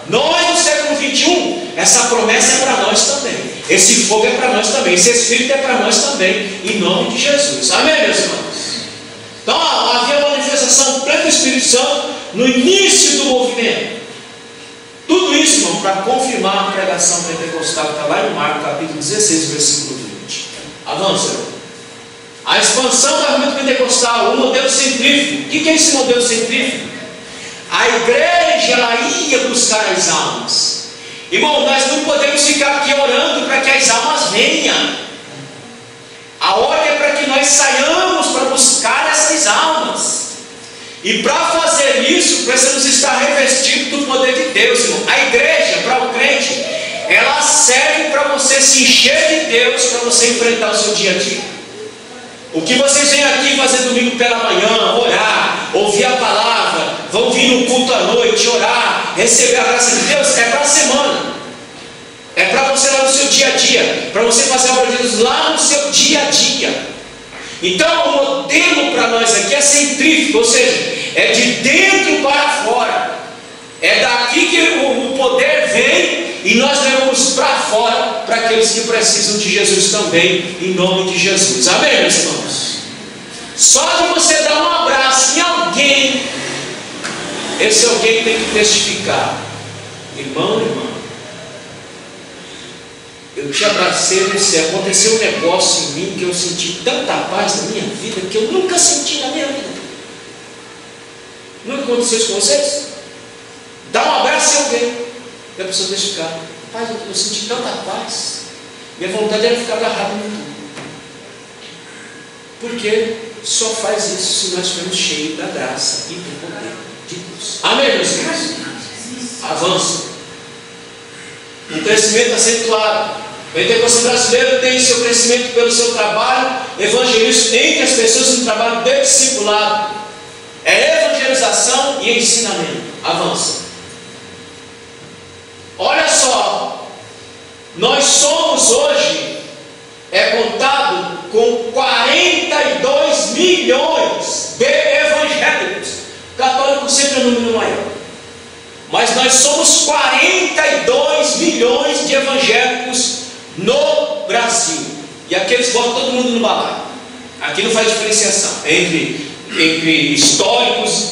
Nós no século 21, essa promessa é para nós também. Esse fogo é para nós também. Esse Espírito é para nós também. Em nome de Jesus. Amém, meus irmãos? Então havia uma manifestação plena do Espírito Santo no início do movimento. Tudo isso, irmão, para confirmar a pregação pentecostal que está lá em Marcos capítulo 16, versículo 20. Avança, irmão. A expansão do movimento pentecostal, o modelo centrífugo. O que é esse modelo centrífugo? A igreja, ela ia buscar as almas. Irmão, nós não podemos ficar aqui orando para que as almas venham. A ordem é para que nós saiamos para buscar essas almas. E para fazer isso, precisamos estar revestidos do poder de Deus, irmão. A igreja, para o crente, ela serve para você se encher de Deus, para você enfrentar o seu dia a dia. O que vocês vêm aqui fazer domingo pela manhã, orar, ouvir a palavra, vão vir no culto à noite, orar, receber a graça de Deus, é para a semana. É para você lá no seu dia a dia, para você fazer a obra de Deus lá no seu dia a dia. Então o modelo para nós aqui é centrífugo, ou seja, é de dentro para fora. É daqui que o poder vem e nós levamos para fora para aqueles que precisam de Jesus também, em nome de Jesus. Amém, meus irmãos? Só de você dar um abraço em alguém, esse alguém tem que testificar. Irmão, irmã, eu te abracei no céu, aconteceu um negócio em mim que eu senti tanta paz na minha vida que eu nunca senti na minha vida. Nunca aconteceu isso com vocês? Dá um abraço em alguém e a pessoa testificar: rapaz, eu senti tanta paz, minha vontade era ficar agarrado no tudo. Porque só faz isso se nós estivermos cheios da graça e do poder de Deus. Amém, meus irmãos? Avança. Um crescimento acentuado. O pentecostal brasileiro tem seu crescimento pelo seu trabalho evangelístico entre as pessoas no trabalho de discipulado. É evangelização e ensinamento. Avança. Olha só, nós somos hoje, contado com 42 milhões de evangélicos. Católico sempre é um número maior. Mas nós somos 42 milhões de evangélicos no Brasil. E aqui eles botam todo mundo no balaio. Aqui não faz diferenciação entre históricos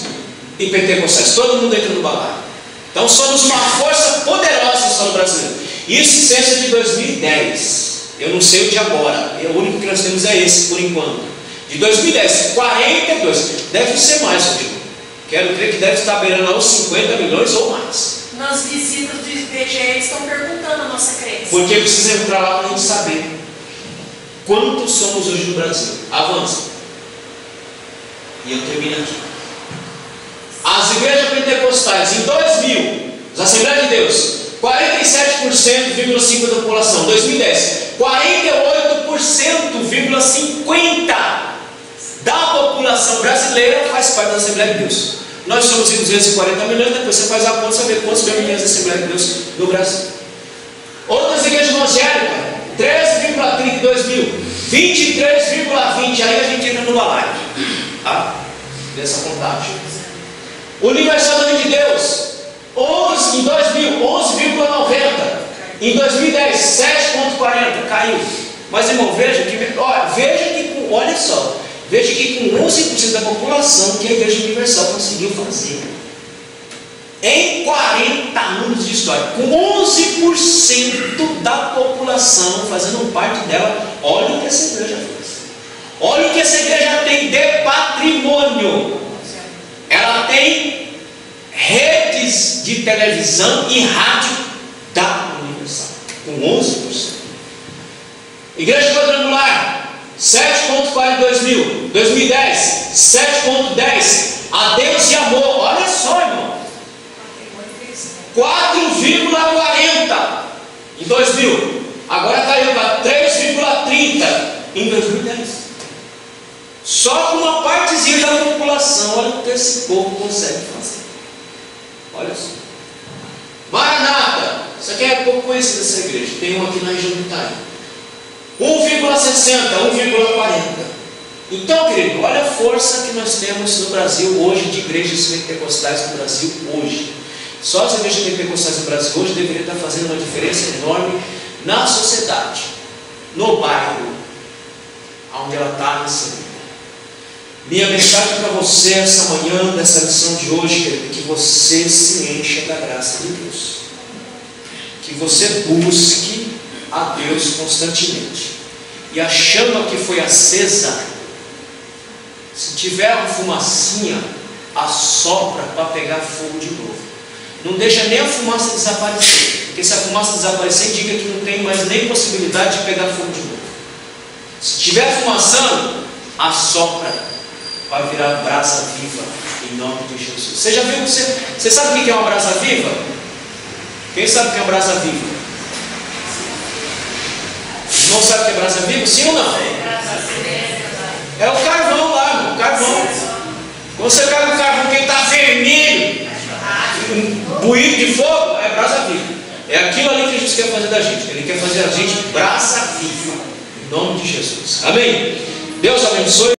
e pentecostais. Todo mundo entra no balaio. Então somos uma força poderosa no Estado brasileiro. Isso censo de 2010. Eu não sei o de agora. O único que nós temos é esse, por enquanto. De 2010, 42. Deve ser mais, amigo. Quero crer que deve estar beirando aos 50 milhões ou mais. Nas visitas do IBGE eles estão perguntando a nossa crença. Porque precisa entrar lá para a gente saber quantos somos hoje no Brasil. Avança. E eu termino aqui. As igrejas pentecostais em 2000, as Assembleias de Deus, 47,5% da população. 2010, 48,50% da população brasileira faz parte da Assembleia de Deus. Nós somos em 240 milhões, depois você faz a conta e saber quantos milhões da Assembleia de Deus no Brasil. Outras igrejas evangélicas, 13,30 em 2000, 23,20, aí a gente entra no balaio, tá? Dessa contagem. Universal do Reino de Deus, 11 em 2000, 11,90. Em 2010, 7,40, caiu. Mas irmão, veja que olha só, veja que com 11% da população que a Igreja Universal conseguiu fazer. Em 40 anos de história, com 11% da população fazendo parte dela, olha o que essa igreja fez. Olha o que essa igreja tem de patrimônio. Ela tem redes de televisão e rádio da Universal, com 11%. Igreja Quadrangular, 7,40 em 2000, 2010, 7,10. A Deus e Amor, olha só, irmão, 4,40. Em 2000. Agora caiu para 3,30 em 2010. Só com uma partezinha da população, olha o que esse povo consegue fazer. Olha só. Maranata, isso aqui é pouco conhecido essa igreja. Tem uma aqui na região do Itaim. 1,60, 1,40. Então, querido, olha a força que nós temos no Brasil hoje, de igrejas pentecostais no Brasil hoje. Só as igrejas pentecostais no Brasil hoje deveriam estar fazendo uma diferença enorme na sociedade, no bairro, onde ela está nascendo. Minha mensagem para você essa manhã, dessa lição de hoje, querido, que você se encha da graça de Deus. Que você busque a Deus constantemente. E a chama que foi acesa, se tiver uma fumacinha, assopra para pegar fogo de novo. Não deixa nem a fumaça desaparecer, porque se a fumaça desaparecer, indica que não tem mais nem possibilidade de pegar fogo de novo. Se tiver fumaçando, assopra para virar brasa viva, em nome de Jesus. Você já viu, você sabe o que é uma brasa viva? Quem sabe o que é uma brasa viva? Não sabe o que é brasa viva? Sim ou não? É o carvão lá, irmão, o carvão. Quando você pega o carvão que está vermelho, buído de fogo, é brasa viva. É aquilo ali que Jesus quer fazer da gente. Ele quer fazer a gente brasa viva, em nome de Jesus. Amém? Deus abençoe.